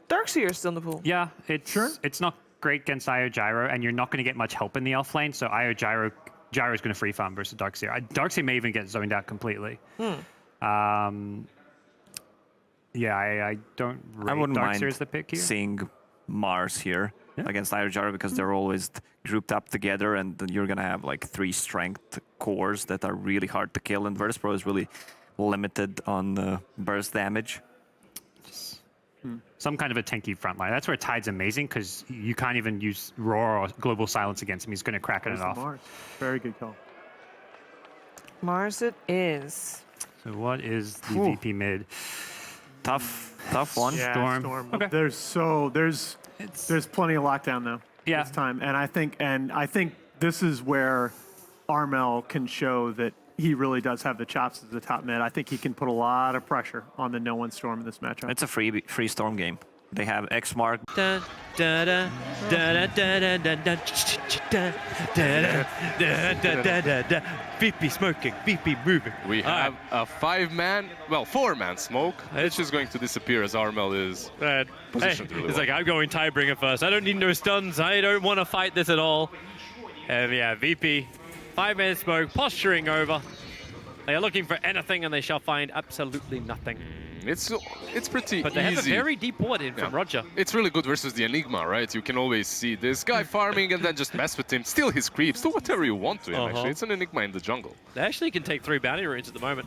Darkseer is still in the pool. Yeah, it's not great against Io Gyro, and you're not going to get much help in the off lane, so Io Gyro is going to free farm versus Darkseer. Darkseer may even get zoned out completely. Yeah, I don't rate Darkseer as the pick here. Seeing Mars here against Io Gyro because they're always grouped up together, and then you're going to have like 3 strength cores that are really hard to kill, and Virtus Pro is really limited on burst damage. Some kind of a tanky front line. That's where Tide's amazing, because you can't even use Roar or Global Silence against him. He's going to crack it off. Mars. Very good call. Mars it is. So what is the VP mid? Tough one. Yeah, Storm. Okay. There's plenty of lockdown though. Yeah. This time, and I think this is where Armel can show that he really does have the chops as the top mid. I think he can put a lot of pressure on the No One Storm in this matchup. It's a free Storm game. They have X mark. VP smoking, VP moving. We have a 5-man, well, 4-man smoke. It's just going to disappear as Armel is positioned really It's well. like, I'm going Tidebringer first. I don't need no stuns. I don't want to fight this at all. And yeah, VP, 5-man smoke, posturing over. They are looking for anything, and they shall find absolutely nothing. It's pretty easy. But they have a very deep ward in from Roger. It's really good versus the Enigma, right? You can always see this guy farming and then just mess with him, steal his creeps, do whatever you want to him, actually. It's an Enigma in the jungle. They actually can take 3 bounty runes at the moment.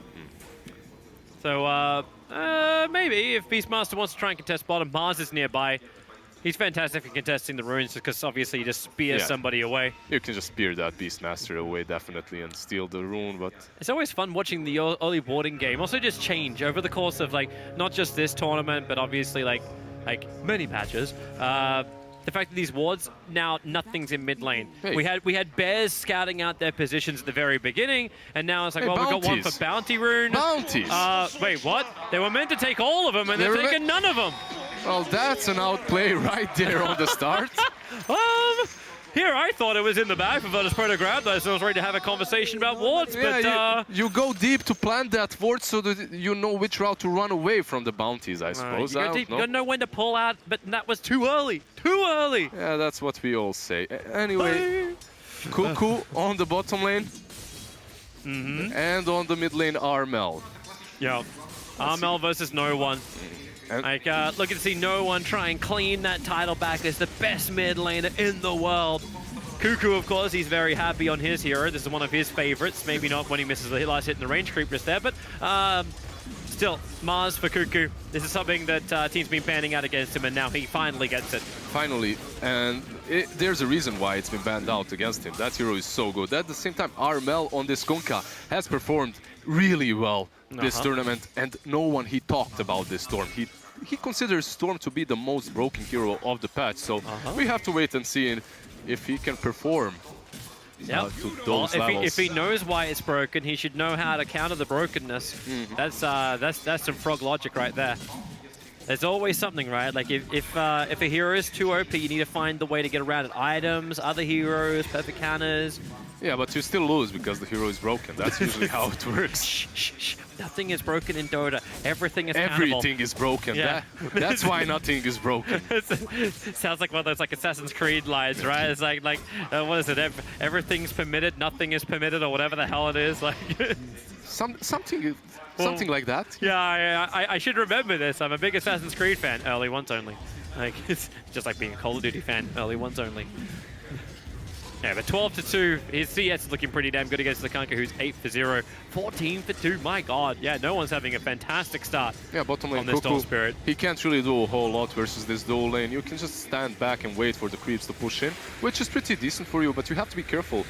So, maybe if Beastmaster wants to try and contest bottom, Mars is nearby. He's fantastic at contesting the runes because obviously you just spear somebody away. You can just spear that Beastmaster away, definitely, and steal the rune, but... It's always fun watching the early boarding game also just change over the course of, like, not just this tournament, but obviously, like many patches. The fact that these wards, now nothing's in mid lane. Hey. We had Bears scouting out their positions at the very beginning, and now it's like, well, we got one for Bounty Rune. Bounties! Wait, what? They were meant to take all of them, and they're taking none of them. Well, that's an outplay right there on the start. Here, I thought it was in the bag for Virtus Pro to grab those, so I was ready to have a conversation about wards, but... You go deep to plant that ward so that you know which route to run away from the bounties, I suppose. You gotta know when to pull out, but that was too early. Too early! Yeah, that's what we all say. Anyway, Cuckoo on the bottom lane. And on the mid lane, Armel. Yeah. Armel versus No One. Like, looking to see No One try and clean that title back as the best mid laner in the world. Cuckoo, of course, he's very happy on his hero. This is one of his favorites. Maybe not when he misses the last hit in the range creep just there, but still, Mars for Cuckoo. This is something that team's been banning out against him, and now he finally gets it. Finally, and there's a reason why it's been banned out against him. That hero is so good. At the same time, Armel on this Kunkka has performed really well this tournament, and no one he talked about this Storm. He considers Storm to be the most broken hero of the patch, so we have to wait and see if he can perform to those levels. If he knows why it's broken, he should know how to counter the brokenness. That's some frog logic right there. There's always something, right? Like if a hero is too OP, you need to find the way to get around it. Items, other heroes, perfect counters. Yeah, but you still lose because the hero is broken. That's usually how it works. Shh. Nothing is broken in Dota. Everything is Everything is broken. Yeah. That's why nothing is broken. Sounds like one of those like Assassin's Creed lines, right? It's like what is it? Everything's permitted, nothing is permitted, or whatever the hell it is. Like something like that. Yeah, I should remember this. I'm a big Assassin's Creed fan. Early ones only. Like it's just like being a Call of Duty fan. Early ones only. Yeah, but 12-2, his CS is looking pretty damn good against the Kunkka, who's 8-0, 14-2. My God, yeah, No One's having a fantastic start. Yeah, bottom lane on this Dual Spirit. He can't really do a whole lot versus this dual lane. You can just stand back and wait for the creeps to push in, which is pretty decent for you, but you have to be careful.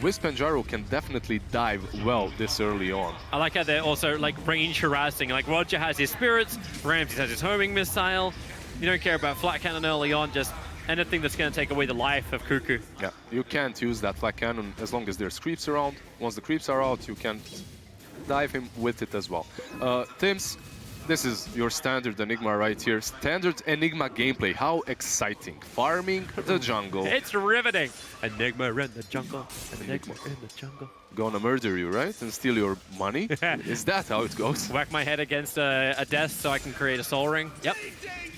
Wisp and Gyro can definitely dive well this early on. I like how they're also like range harassing. Like Roger has his spirits, Ramses has his homing missile. You don't care about flat cannon early on, just anything that's going to take away the life of Cuckoo. Yeah, you can't use that flat cannon as long as there's creeps around. Once the creeps are out, you can dive him with it as well. Tims, This is your standard Enigma right here. Standard Enigma gameplay. How exciting. Farming the jungle. It's riveting. Enigma in the jungle. Enigma in the jungle. Gonna murder you, right? And steal your money? Is that how it goes? Whack my head against a desk so I can create a soul ring. Yep.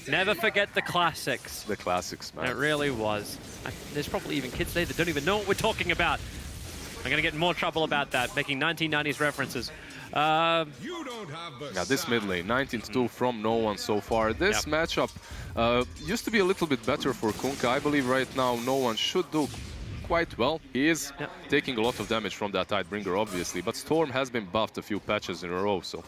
Never forget the classics. The classics, man. It really was. There's probably even kids today that don't even know what we're talking about. I'm going to get in more trouble about that, making 1990s references. Now this mid lane, 19-2 from no one so far. This matchup used to be a little bit better for Kunkka. I believe right now no one should do quite well. He is taking a lot of damage from that Tidebringer, obviously, but Storm has been buffed a few patches in a row, so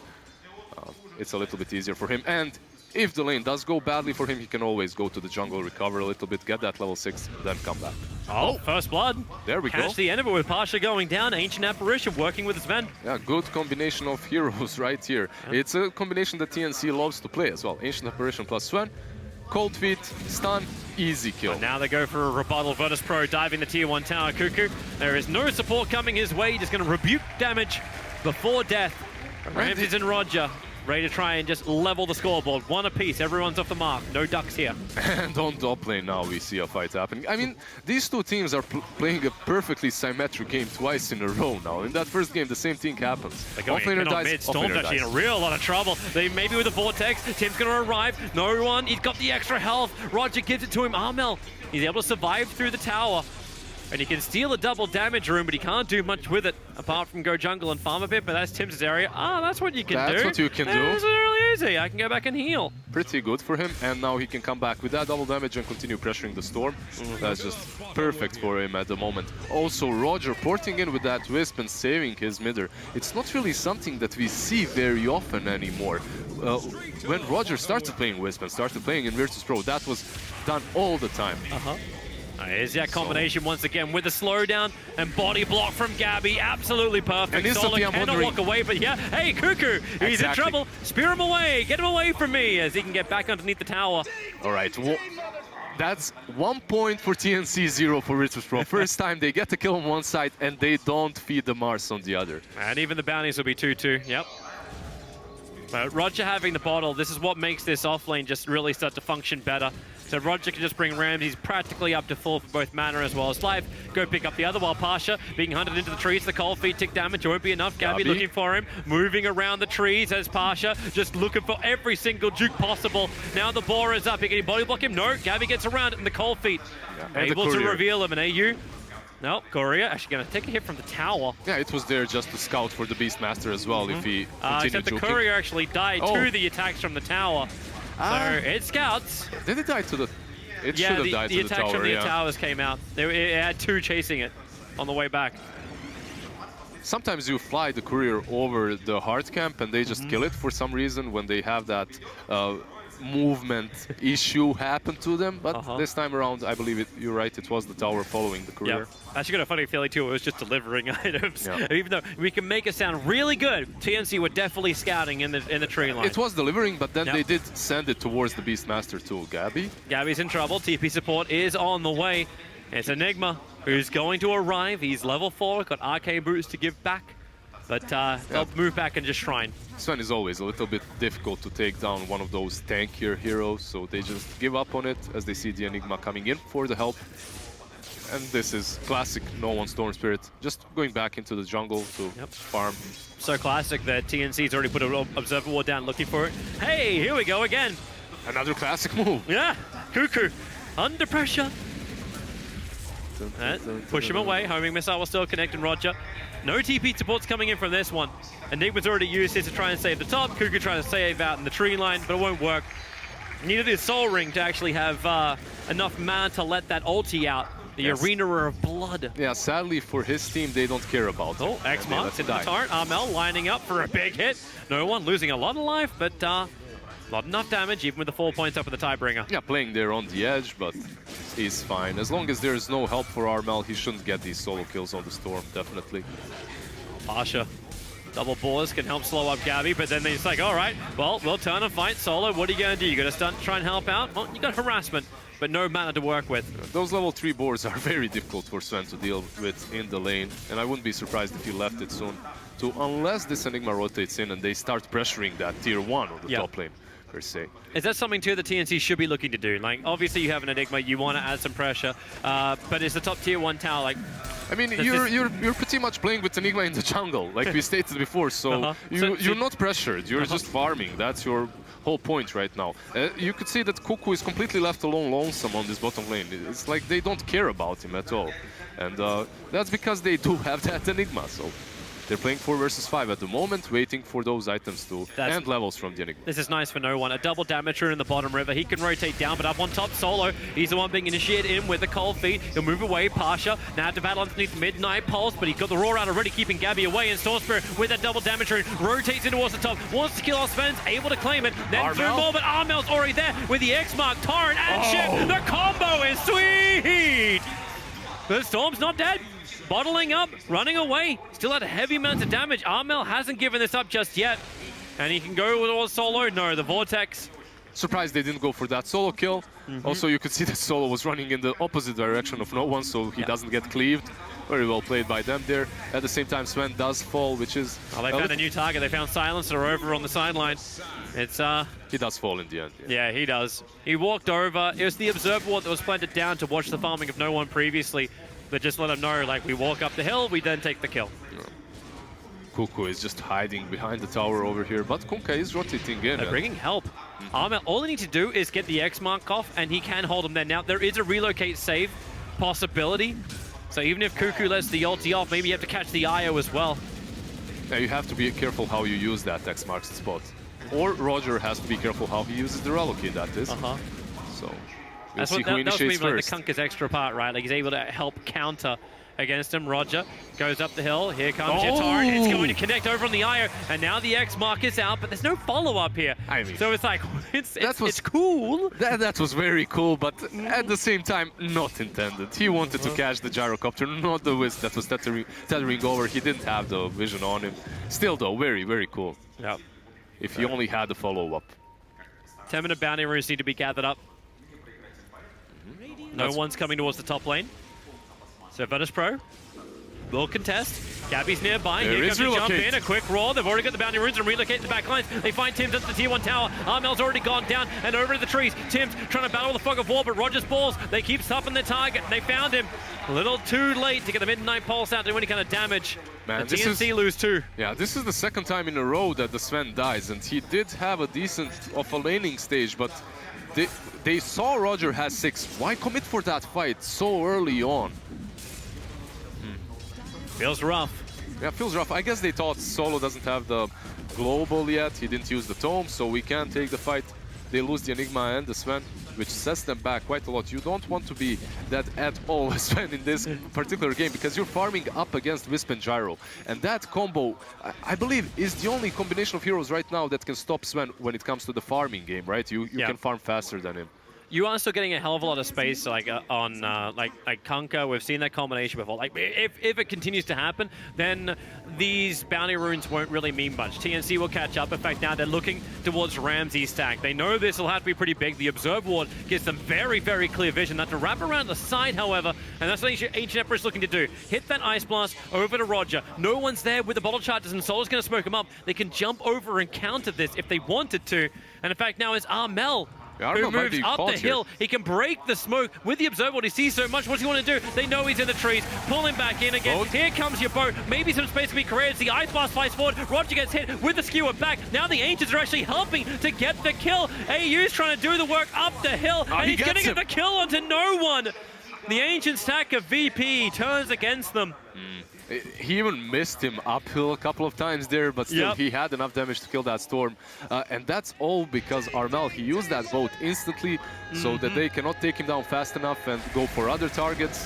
it's a little bit easier for him. And if the lane does go badly for him, he can always go to the jungle, recover a little bit, get that level 6, then come back. Oh, first blood. There we go. Catch the end of it with Pasha going down. Ancient Apparition working with his men. Yeah, good combination of heroes right here. It's a combination that TNC loves to play as well. Ancient Apparition plus Sven, Cold Feet, stun, easy kill. And now they go for a rebuttal. Virtus Pro diving the tier 1 tower. Kuku, there is no support coming his way. Just going to rebuke damage before death. Ramses and Roger ready to try and just level the scoreboard. One apiece, everyone's off the mark. No ducks here. And on top lane now we see a fight happening. I mean, these two teams are playing a perfectly symmetric game twice in a row now. In that first game, the same thing happens. They're going in on mid. Storm's actually in a real lot of trouble. They maybe with the Vortex. Tim's going to arrive. No one. He's got the extra health. Roger gives it to him. Armel, he's able to survive through the tower. And he can steal a double damage room, but he can't do much with it, apart from go jungle and farm a bit, but that's Tim's area. Ah, that's what you can do. That's what you can do. It's really easy. I can go back and heal. Pretty good for him, and now he can come back with that double damage and continue pressuring the Storm. That's just perfect for him at the moment. Also, Roger porting in with that Wisp and saving his midder. It's not really something that we see very often anymore. When Roger started playing Wisp and started playing in Virtus Pro, that was done all the time. Here's that combination once again with the slowdown and body block from Gabby. Absolutely perfect. And instantly I'm cannot walk away, but yeah, hey, Kuku, he's in trouble. Spear him away, get him away from me as he can get back underneath the tower. All right, well, that's 1 point for TNC, 0 for Virtus Pro. First time they get the kill on one side and they don't feed the Mars on the other. And even the bounties will be 2-2, yep. But Roger having the bottle, this is what makes this offlane just really start to function better. So Roger can just bring Rams. He's practically up to full for both mana as well as life. Go pick up the other while Pasha being hunted into the trees. The cold feet tick damage won't be enough. Gabby looking for him, moving around the trees as Pasha just looking for every single juke possible. Now the boar is up. He can body block him. No, Gabby gets around it in the cold feet. Able to reveal him. And AU. No, Korea actually going to take a hit from the tower. Yeah, it was there just to scout for the Beastmaster as well if he continued except the Courier actually died to the attacks from the tower. So it scouts. Did it die to the... It should have died to the tower, the attacks from the towers came out. It had 2 chasing it on the way back. Sometimes you fly the Courier over the hard camp and they just kill it for some reason when they have that movement issue happen to them, but this time around, I believe you're right, it was the tower following the Courier. I actually got a funny feeling too, it was just delivering items. Even though we can make it sound really good, TNC were definitely scouting in the tree line. It was delivering, but then they did send it towards the Beastmaster too. Gabby? Gabby's in trouble, TP support is on the way. It's Enigma who's going to arrive. He's level 4, got arcane boots to give back, but they'll move back and just shrine. Sven is always a little bit difficult to take down one of those tankier heroes, so they just give up on it as they see the Enigma coming in for the help. And this is classic no one Storm Spirit, just going back into the jungle to farm. So classic that TNC's already put an Observer Ward down looking for it. Hey, here we go again. Another classic move. Yeah, Kuku under pressure. Push him away, homing missile will still connect and Roger. No TP supports coming in from this one. Enigma's already used this to try and save the top. Kuku trying to save out in the tree line, but it won't work. Needed his soul ring to actually have enough mana to let that ulti out. The Arena of Blood. Yeah, sadly for his team, they don't care about it. X-Marks into the turret. Armel lining up for a big hit. No one losing a lot of life, but not enough damage, even with the 4 points up with the Tidebringer. Yeah, playing there on the edge, but he's fine. As long as there's no help for Armel, he shouldn't get these solo kills on the Storm, definitely. Pasha Double boars can help slow up Gabby, but then it's like, all right, well, we'll turn and fight solo. What are you going to do? You got to try and help out? Well, you got harassment, but no mana to work with. Those level 3 boards are very difficult for Sven to deal with in the lane, and I wouldn't be surprised if he left it soon. Unless this Enigma rotates in and they start pressuring that tier 1 on the top lane, per se. Is that something too that TNC should be looking to do? Like, obviously you have an Enigma, you want to add some pressure, but is the top tier 1 tower like... I mean, you're pretty much playing with Enigma in the jungle, like we stated before, so you're not pressured, you're just farming. That's your whole point right now. You could see that Cuckoo is completely left alone lonesome on this bottom lane. It's like they don't care about him at all. And that's because they do have that Enigma, so... They're playing 4 versus 5 at the moment, waiting for those items to and levels from the Enigma. This is nice for no one. A double damager in the bottom river. He can rotate down, but up on top, Solo. He's the one being initiated in with the cold feet. He'll move away. Pasha now to battle underneath Midnight Pulse, but he's got the Roar out already, keeping Gabby away. And Storm Spirit with that double damager rotates in towards the top. Wants to kill off Sven's, able to claim it. Then through more, but Armel's already there with the X-Mark, Torrent, and shit. The combo is sweet! The Storm's not dead. Bottling up, running away, still had a heavy amount of damage. Armel hasn't given this up just yet. And he can go towards Solo. No, the Vortex. Surprised they didn't go for that solo kill. Also, you could see that Solo was running in the opposite direction of no one, so he doesn't get cleaved. Very well played by them there. At the same time, Sven does fall, which is... Oh, they found a new target. They found Silencer over on the sideline. It's, He does fall in the end. Yeah, he does. He walked over. It was the Observer Ward that was planted down to watch the farming of no one previously. But just let him know, like, we walk up the hill, we then take the kill. Cuckoo is just hiding behind the tower over here, but Kunkka is rotating in. They're bringing help. Armel, all they need to do is get the X-Mark off, and he can hold him there. Now, there is a relocate save possibility. So even if Cuckoo lets the ulti off, maybe you have to catch the IO as well. Now, you have to be careful how you use that X-Marks spot. Or Roger has to be careful how he uses the relocate, that is. So... That's what that was maybe like the Kunkka's extra part, right? Like he's able to help counter against him. Roger goes up the hill. Here comes your Torrent. It's going to connect over on the IO, and now the X-Mark is out, but there's no follow-up here. I mean, so it's like it's cool. That was very cool, but at the same time, not intended. He wanted to catch the gyrocopter, not the Wisp that was tethering over. He didn't have the vision on him. Still, though, very, very cool. Yep. If he only had the follow-up. 10-minute bounty runes need to be gathered up. No one's coming towards the top lane. So Virtus Pro will contest. Gabby's nearby. Here comes the jump in. A quick roll. They've already got the bounty runes and relocate the back lines. They find Tim's at the tier 1 tower. Armel's already gone down and over to the trees. Tim's trying to battle with the fog of war, but Roger's balls. They keep stopping their target. They found him a little too late to get the Midnight Pulse out to do any kind of damage. Man, the TNC lose too. Yeah, this is the second time in a row that the Sven dies, and he did have a decent of a laning stage, but they saw Roger has 6. Why commit for that fight so early on? Feels rough. Yeah, feels rough. I guess they thought Solo doesn't have the global yet. He didn't use the tome, so we can take the fight. They lose the Enigma and the Sven, which sets them back quite a lot. You don't want to be that at all Sven in this particular game, because you're farming up against Wisp and Gyro. And that combo, I believe, is the only combination of heroes right now that can stop Sven when it comes to the farming game, right? You can farm faster than him. You are still getting a hell of a lot of space, like on like Kunkka. We've seen that combination before. Like if it continues to happen, then these bounty runes won't really mean much. TNC will catch up. In fact, now they're looking towards Ramsey's stack. They know this will have to be pretty big. The Observe Ward gives them very, very clear vision. Not to wrap around the side, however, and that's what Ancient Emperor is looking to do. Hit that Ice Blast over to Roger. No one's there with the bottle charges, and Solo's going to smoke him up. They can jump over and counter this if they wanted to. And in fact, now it's Armel. Who moves up the hill. He can break the smoke with the Observer. He sees so much. What's he want to do? They know he's in the trees. Pull him back in again. Here comes your boat. Maybe some space can be created. The Ice Blast flies forward. Roger gets hit with the skewer back. Now the Ancients are actually helping to get the kill. AU's trying to do the work up the hill. And he's going to get the kill onto no one. The Ancient stack of VP turns against them. He even missed him uphill a couple of times there, but still he had enough damage to kill that Storm. And that's all because Armel, he used that boat instantly so that they cannot take him down fast enough and go for other targets.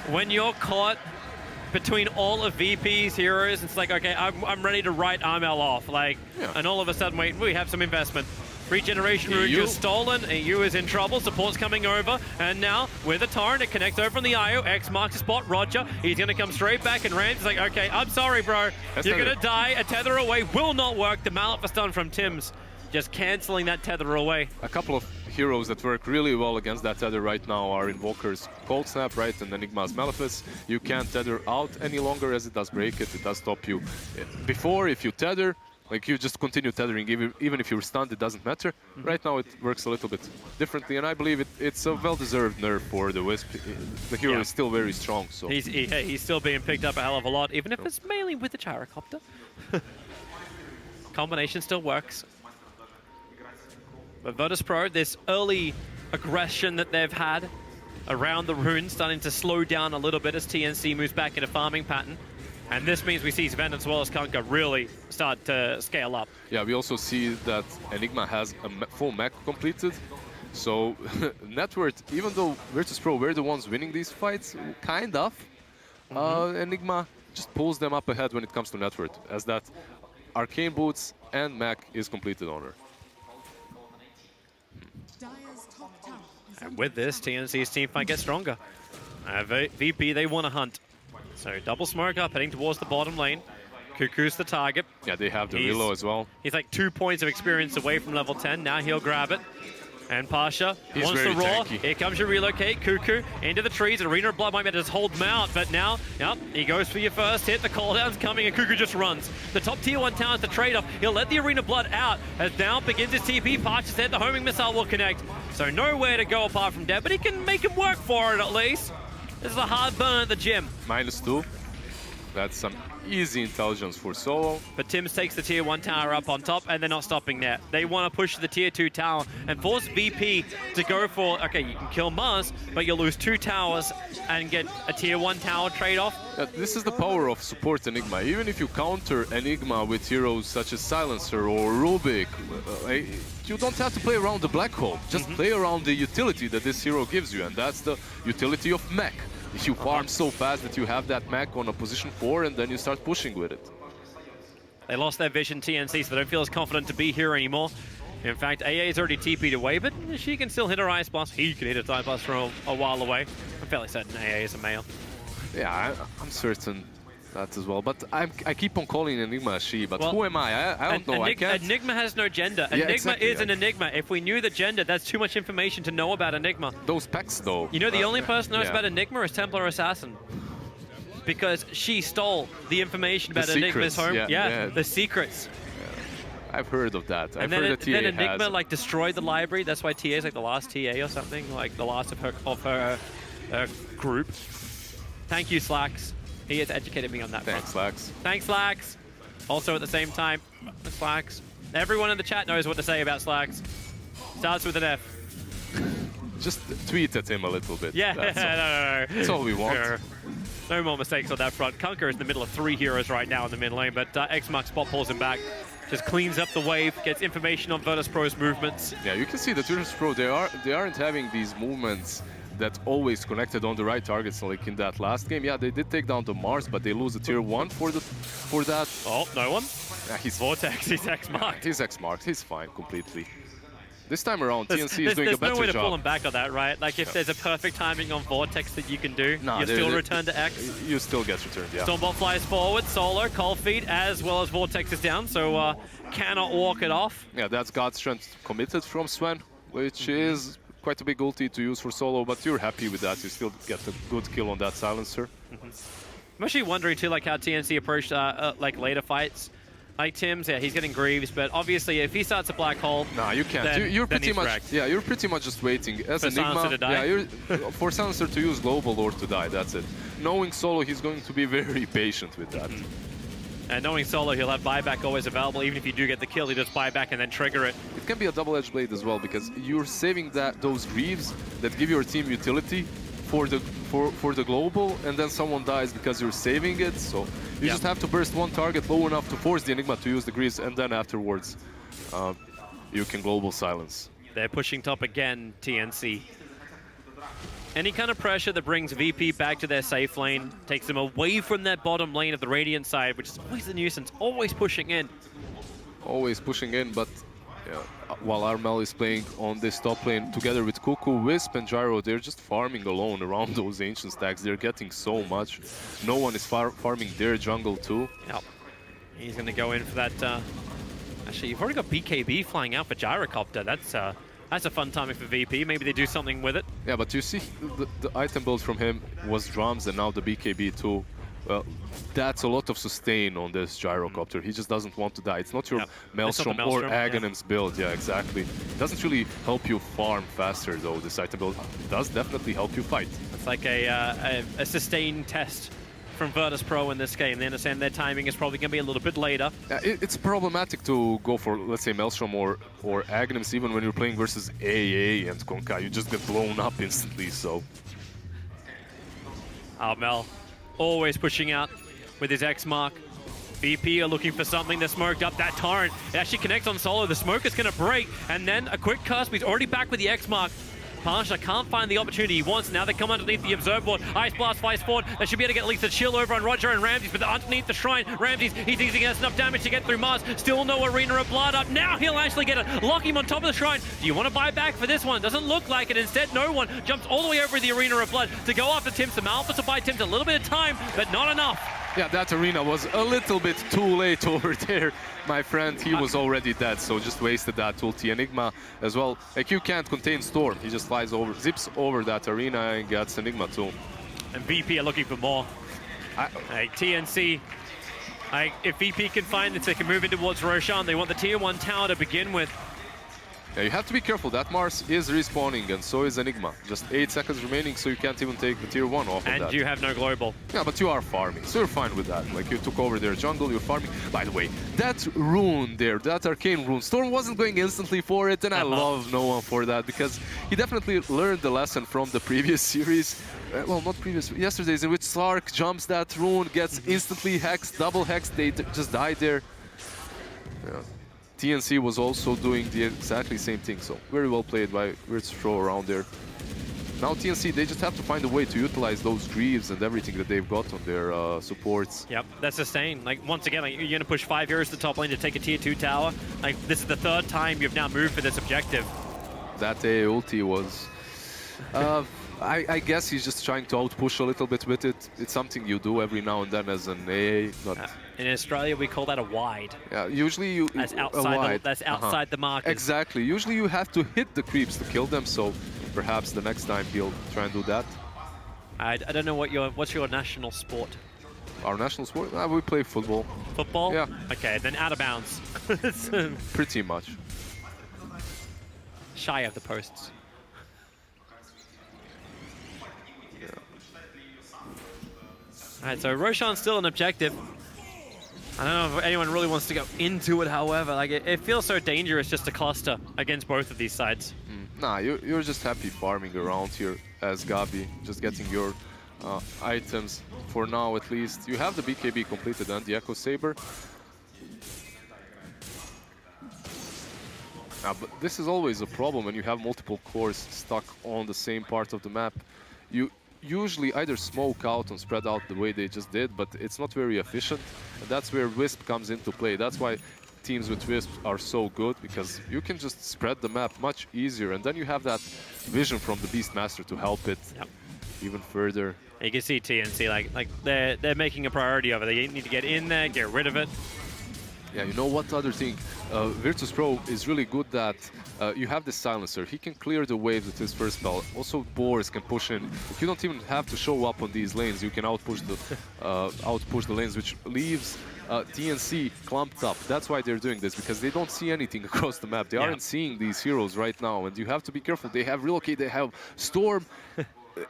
When you're caught between all of VP's heroes, it's like, okay, I'm ready to write Armel off. Like, and all of a sudden, wait, we have some investment. Regeneration rune just stolen. EU is in trouble. Support's coming over. And now, with a torrent, it connects over on the IO. X marks the spot. Roger, he's going to come straight back, and Rams is like, okay, I'm sorry, bro. You're going to die. A tether away will not work. The mallet for stun from Tims, just canceling that tether away. A couple of heroes that work really well against that tether right now are Invoker's Cold Snap, right, and Enigma's Malefice. You can't tether out any longer as it does break it. It does stop you. Before, if you tether, like you just continue tethering, even if you're stunned, it doesn't matter. Right now it works a little bit differently, and I believe it's a well-deserved nerf for the Wisp. The hero is still very strong, so... He's still being picked up a hell of a lot, even if it's mainly with the Gyrocopter. Combination still works. But Virtus Pro, this early aggression that they've had around the runes starting to slow down a little bit as TNC moves back into farming pattern. And this means we see Sven as well as Kunkka really start to scale up. Yeah, we also see that Enigma has a full mech completed. So, net worth, even though Virtus Pro were the ones winning these fights, kind of, Enigma just pulls them up ahead when it comes to net worth, as that Arcane Boots and mech is completed on her. And with this, TNC's team fight gets stronger. VP, they want to hunt. So double smoke up, heading towards the bottom lane. Cuckoo's the target. Yeah, they have the reload as well. He's like 2 points of experience away from level 10. Now he'll grab it. And Pasha wants the roar. Tanky. Here comes your relocate. Cuckoo into the trees. Arena of Blood might be able to just hold him out. But now, yep, he goes for your first hit. The cooldown's coming and Cuckoo just runs. The top tier 1 tower is the trade-off. He'll let the Arena of Blood out as now begins his TP. Pasha said the homing missile will connect. So nowhere to go apart from dead, but he can make him work for it at least. This is a hard burn at the gym. -2. That's some easy intelligence for Solo. But Tims takes the tier 1 tower up on top, and they're not stopping there. They want to push the tier 2 tower and force VP to go for, okay, you can kill Mars, but you'll lose 2 towers and get a tier 1 tower trade-off. This is the power of support Enigma. Even if you counter Enigma with heroes such as Silencer or Rubik, you don't have to play around the black hole. Just play around the utility that this hero gives you, and that's the utility of mech. You farm so fast that you have that mech on a position 4 and then you start pushing with it. They lost their vision, TNC, so they don't feel as confident to be here anymore. In fact, AA is already TP'd away, but she can still hit her Ice Blast. He can hit a Ice Blast from a while away. I'm fairly certain AA is a male. Yeah, I'm certain that as well. But I keep on calling Enigma a she, but who am I? I don't know. I can't. Enigma has no gender. Yeah, Enigma exactly. is an Enigma. If we knew the gender, that's too much information to know about Enigma. Those packs, though. You know, the only person who knows about Enigma is Templar Assassin. Because she stole the information about Enigma's home. Yeah, the secrets. Yeah. I've heard of that. And then Enigma like destroyed the library. That's why TA is like the last TA or something, like the last of her group. Thank you, Slacks. He has educated me on that. Thanks, Slacks. Thanks, Slacks. Also, at the same time, Slacks. Everyone in the chat knows what to say about Slacks. Starts with an F. Just tweet at him a little bit. Yeah, no. That's all we want. Sure. No more mistakes on that front. Kunkka is in the middle of 3 heroes right now in the mid lane, but X-Mark spot pulls him back. Just cleans up the wave, gets information on Virtus Pro's movements. Yeah, you can see that Virtus Pro, they aren't having these movements that always connected on the right targets, like in that last game. Yeah, they did take down the Mars, but they lose the tier 1 for that. Oh, no one? Yeah, he's Vortex, he's X-Marked. He's X-Marked, he's fine completely. This time around, TNC is doing a better job. There's no way to pull him back on that, right? Like, if there's a perfect timing on Vortex that you can do, you still return to X. You still get returned, yeah. Stormbot flies forward, Solo, Cold Feet, as well as Vortex is down, so cannot walk it off. Yeah, that's God's Strength committed from Sven, which is quite a big ulti to use for Solo, but you're happy with that. You still get a good kill on that Silencer. I'm actually wondering, too, like how TNC approached like later fights. Like Tim's, yeah, he's getting Greaves, but obviously if he starts a black hole, nah, you can't. You're pretty much, yeah, you're pretty much just waiting as for Enigma. Silencer to die. Yeah, for Silencer to use global or to die. That's it. Knowing Solo, he's going to be very patient with that. And knowing Solo, he'll have buyback always available. Even if you do get the kill, he just buy back and then trigger it. It can be a double-edged blade as well, because you're saving those Greaves that give your team utility for the global, and then someone dies because you're saving it. So you just have to burst one target low enough to force the Enigma to use the Greaves, and then afterwards you can global silence. They're pushing top again, TNC. Any kind of pressure that brings VP back to their safe lane, takes them away from that bottom lane of the Radiant side, which is always the nuisance, always pushing in. Always pushing in, but Yeah. While Armel is playing on this top lane together with Cuckoo, Wisp, and Gyro, they're just farming alone around those ancient stacks. They're getting so much. No one is farming their jungle too. Yep. He's going to go in for that. Actually, you've already got BKB flying out for Gyrocopter. That's a fun timing for VP. Maybe they do something with it. Yeah, but you see, the item build from him was drums and now the BKB too. Well, that's a lot of sustain on this Gyrocopter. He just doesn't want to die. It's not your Maelstrom or Aghanim's build. Yeah, exactly. It doesn't really help you farm faster, though, this item build. It does definitely help you fight. It's like a sustained test from Virtus Pro in this game. They understand their timing is probably going to be a little bit later. It's problematic to go for, let's say, Maelstrom or Aghanims, even when you're playing versus AA and Konka. You just get blown up instantly, so... Mel always pushing out with his X mark. VP are looking for something. They're smoked up. That torrent, it actually connects on solo. The smoke is going to break, and then a quick cusp. He's already back with the X mark. Pasha can't find the opportunity he wants. Now they come underneath the observe board. Ice Blast flies forward. They should be able to get at least a chill over on Roger and Ramses, but underneath the shrine, Ramses, he thinks he gets enough damage to get through Mars. Still no Arena of Blood up. Now he'll actually get it. Lock him on top of the shrine. Do you want to buy back for this one? Doesn't look like it. Instead, no one jumps all the way over the Arena of Blood to go after Tim. Some Alphas to buy Tim a little bit of time, but not enough. Yeah, that arena was a little bit too late over there, my friend. He was already dead, so just wasted that ulti. Enigma as well. Like, you can't contain Storm. He just flies over, zips over that arena and gets Enigma too. And VP are looking for more. Like TNC, if VP can find it, they can move in towards Roshan. They want the tier 1 tower to begin with. Yeah, you have to be careful. That Mars is respawning, and so is Enigma. Just 8 seconds remaining, so you can't even take the tier 1 off of that. And you have no global. Yeah, but you are farming, so you're fine with that. Like, you took over their jungle, you're farming. By the way, that rune there, that arcane rune, Storm wasn't going instantly for it, and I love no one for that, because he definitely learned the lesson from the previous series. Well, not previous, yesterday's, in which Slark jumps that rune, gets instantly hexed, double hexed, they just died there. Yeah. TNC was also doing the exactly same thing, so very well played by Virtus Pro around there. Now TNC, they just have to find a way to utilize those Greaves and everything that they've got on their supports. Yep, that's sustain. Like, once again, like, you're going to push 5 heroes to the top lane to take a tier 2 tower. Like, this is the 3rd time you've now moved for this objective. That AA ulti was... I guess he's just trying to outpush a little bit with it. It's something you do every now and then as an AA. Not in Australia, we call that a wide. Yeah, usually you... That's outside, that's outside the market. Exactly. Usually you have to hit the creeps to kill them, so perhaps the next time he'll try and do that. I don't know what's your national sport? Our national sport? We play football. Football? Yeah. Okay, then out of bounds. Pretty much. Shy of the posts. Alright, so Roshan's still an objective. I don't know if anyone really wants to go into it, however. Like, it feels so dangerous just to cluster against both of these sides. Nah, you're just happy farming around here as Gabi, just getting your items for now at least. You have the BKB completed and the Echo Saber. But this is always a problem when you have multiple cores stuck on the same part of the map. You usually either smoke out and spread out the way they just did, but it's not very efficient. And that's where Wisp comes into play. That's why teams with Wisp are so good, because you can just spread the map much easier, and then you have that vision from the Beastmaster to help it even further. You can see TNC, like they're making a priority of it. They need to get in there, get rid of it. Yeah, you know what other thing? Virtus Pro is really good that you have this silencer. He can clear the waves with his first spell. Also, Boris can push in. You don't even have to show up on these lanes. You can outpush the lanes, which leaves TNC clumped up. That's why they're doing this, because they don't see anything across the map. They aren't seeing these heroes right now, and you have to be careful. They have Relocate, they have Storm,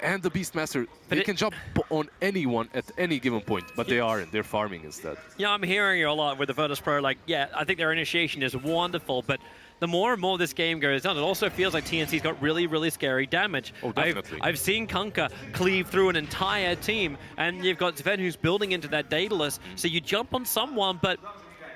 and the Beastmaster. They can jump on anyone at any given point, but they aren't. They're farming instead. Yeah, I'm hearing you a lot with the Virtus Pro. Like, yeah, I think their initiation is wonderful, but the more and more this game goes on, it also feels like TNC's got really, really scary damage. Oh, definitely. I've seen Kunkka cleave through an entire team, and you've got Sven who's building into that Daedalus, so you jump on someone, but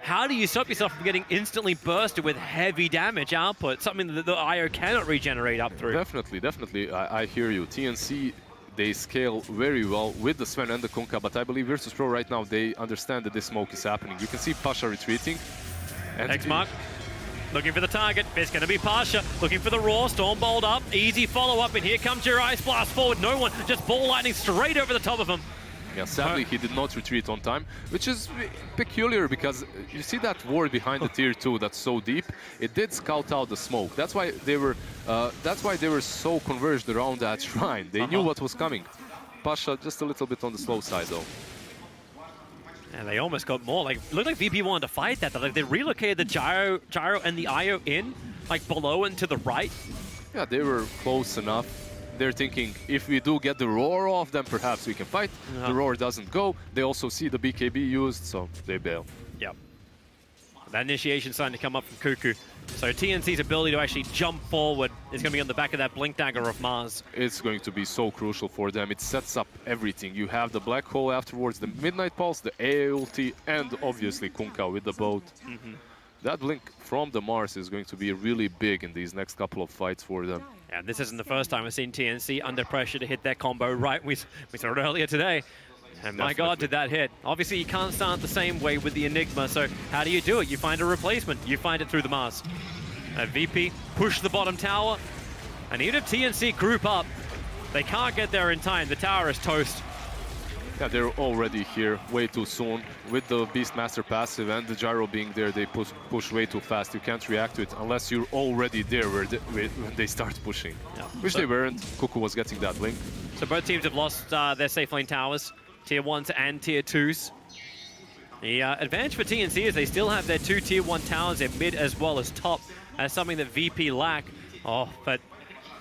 how do you stop yourself from getting instantly bursted with heavy damage output, something that the IO cannot regenerate up through? Definitely, definitely. I hear you. TNC, they scale very well with the Sven and the Kunkka, but I believe Virtus Pro right now, they understand that this smoke is happening. You can see Pasha retreating. X-Mark. looking for the target. It's going to be Pasha, looking for the Raw, Stormbolt up, easy follow-up, and here comes your Ice Blast forward. No one, just ball lightning straight over the top of him. Yeah, sadly he did not retreat on time, which is peculiar because you see that ward behind the tier 2 that's so deep. It did scout out the smoke. That's why they were so converged around that shrine. They knew what was coming. Pasha just a little bit on the slow side though. And they almost got more. Like, looked like VP wanted to fight that. Like, they relocated the gyro and the IO in, like below and to the right. Yeah, they were close enough. They're thinking, if we do get the roar off, then perhaps we can fight. The roar doesn't go. They also see the BKB used, so they bail. Yep. That initiation starting to come up from Cuckoo. So TNC's ability to actually jump forward is going to be on the back of that Blink Dagger of Mars. It's going to be so crucial for them. It sets up everything. You have the Black Hole afterwards, the Midnight Pulse, the AA ulti, and obviously Kunkka with the boat. That Blink from the Mars is going to be really big in these next couple of fights for them. And this isn't the first time we've seen TNC under pressure to hit their combo right. We saw it earlier today. And my God, did that hit. Obviously, you can't start the same way with the Enigma, so how do you do it? You find a replacement. You find it through the Mars. VP push the bottom tower, and even if TNC group up, they can't get there in time. The tower is toast. Yeah, they're already here way too soon. With the Beastmaster passive and the gyro being there, they push way too fast. You can't react to it unless you're already there when they start pushing. Yeah. Which they weren't. Cuckoo was getting that blink. So both teams have lost their safe lane towers, tier 1s and tier 2s. The advantage for TNC is they still have their 2 tier 1 towers in mid as well as top, as something that VP lack. Oh, but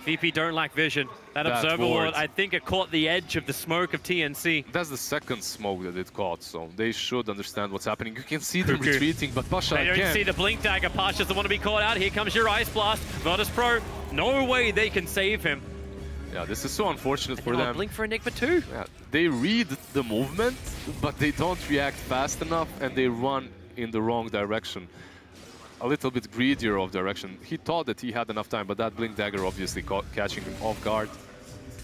VP don't lack vision. That observer ward, I think it caught the edge of the smoke of TNC. That's the second smoke that it caught, so they should understand what's happening. You can see them retreating, but Pasha again. They don't see the Blink Dagger. Pasha's the one to be caught out. Here comes your Ice Blast. Virtus Pro, no way they can save him. Yeah, this is so unfortunate for them. Blink for Enigma too. Yeah, they read the movement, but they don't react fast enough, and they run in the wrong direction. A little bit greedier of direction. He thought that he had enough time, but that Blink Dagger obviously catching him off guard.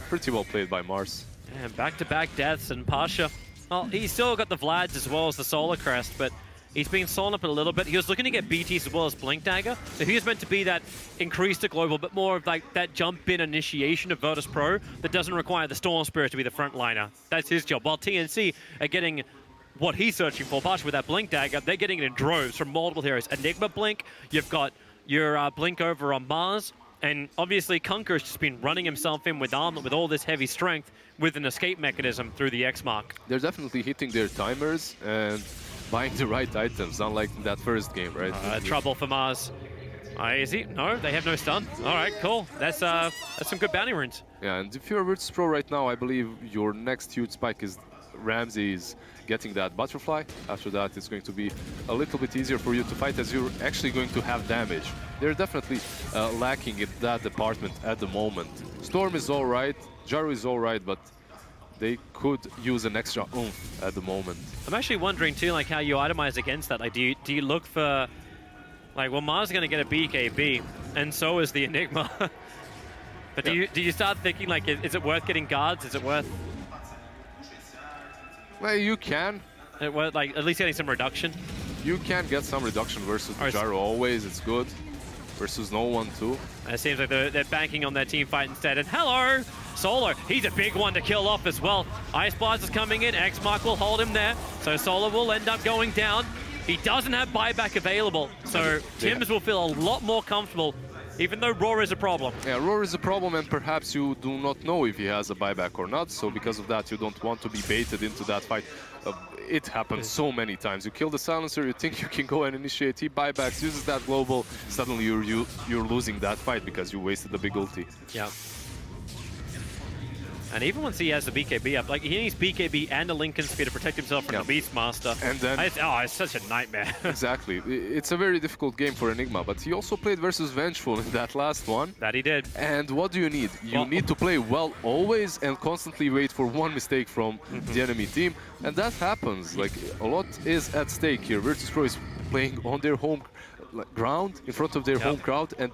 Pretty well played by Mars. And back-to-back deaths, and Pasha, well, he's still got the Vlads as well as the Solar Crest, but he's been sold up a little bit. He was looking to get BTs as well as Blink Dagger, so he was meant to be that increased to global, but more of like that jump-in initiation of Virtus Pro that doesn't require the Storm Spirit to be the frontliner. That's his job, while TNC are getting what he's searching for. Pasha with that Blink Dagger, they're getting it in droves from multiple heroes. Enigma Blink, you've got your Blink over on Mars, and obviously Kunkka has just been running himself in with armor with all this heavy strength with an escape mechanism through the X mark. They're definitely hitting their timers and buying the right items, unlike in that first game, right? Trouble for Mars. Is he? No, they have no stun. All right, cool. That's some good bounty runes. Yeah, and if you're a Virtus Pro right now, I believe your next huge spike is Ramsey's getting that butterfly. After that, it's going to be a little bit easier for you to fight as you're actually going to have damage. They're definitely lacking in that department at the moment. Storm is all right, Gyro is all right, but they could use an extra oomph at the moment. I'm actually wondering too, like how you itemize against that. Like, do you look for, like, well, Mars is going to get a BKB, and so is the Enigma. But do you start thinking, like, is it worth getting guards? Is it worth? Well, you can. Like, at least getting some reduction. You can get some reduction versus the Gyro always. It's good. Versus no one too. It seems like they're banking on their team fight instead. And hello, Solar. He's a big one to kill off as well. Ice Blast is coming in. X-Mark will hold him there. So Solar will end up going down. He doesn't have buyback available. So Tims will feel a lot more comfortable, even though Roar is a problem. Yeah, Roar is a problem, and perhaps you do not know if he has a buyback or not. So because of that, you don't want to be baited into that fight. It happens so many times. You kill the Silencer, you think you can go and initiate, he buybacks, uses that global, suddenly you're losing that fight because you wasted the big ulti. Yeah. And even once he has the BKB up, like, he needs BKB and a Lincoln Spear to protect himself from the Beastmaster. And then... it's such a nightmare. Exactly. It's a very difficult game for Enigma, but he also played versus Vengeful in that last one. That he did. And what do you need? You need to play well always and constantly wait for one mistake from the enemy team. And that happens. Like, a lot is at stake here. Virtus Pro is playing on their home ground, in front of their home crowd, and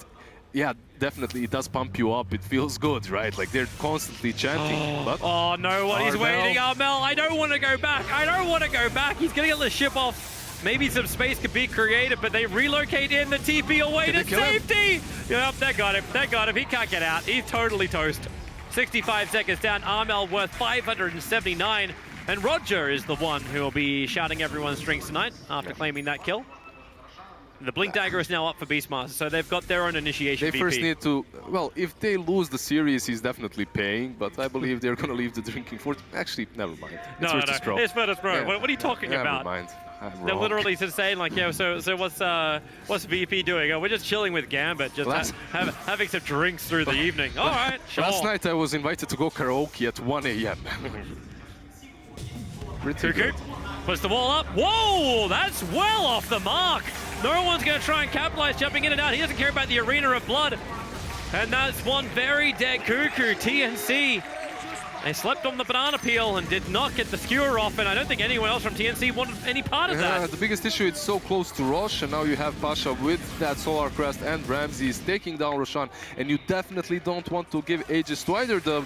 yeah, definitely, it does pump you up. It feels good, right? Like, they're constantly chanting. But oh, no, what he's waiting, Armel. I don't want to go back. I don't want to go back. He's going to get the ship off maybe some space could be created, but they relocate in the TP away to safety. Yep, they got him. They got him. He can't get out. He's totally toast. 65 seconds down. Armel worth 579. And Roger is the one who will be shouting everyone's strings tonight after claiming that kill. The Blink Dagger is now up for Beastmaster, so they've got their own initiation. They VP. first need to, well, if they lose the series, he's definitely paying, but I believe they're going to leave the drinking for, actually, never mind. It's Virtus Pro. It's Virtus Pro. Yeah. What are you talking about? Never mind. I'm They're wrong. literally just saying like, yeah, so what's VP doing? Oh, we're just chilling with Gambit, just having some drinks through the evening. All right, sure. Last night I was invited to go karaoke at 1 a.m. Pretty good. Puts the wall up. Whoa, that's well off the mark. No one's going to try and capitalize jumping in and out. He doesn't care about the Arena of Blood. And that's one very dead Cuckoo, TNC. They slept on the banana peel and did not get the skewer off, and I don't think anyone else from TNC wanted any part of that. The biggest issue, it's so close to Rosh, and now you have Pasha with that Solar Crest and Ramses taking down Roshan, and you definitely don't want to give Aegis to either the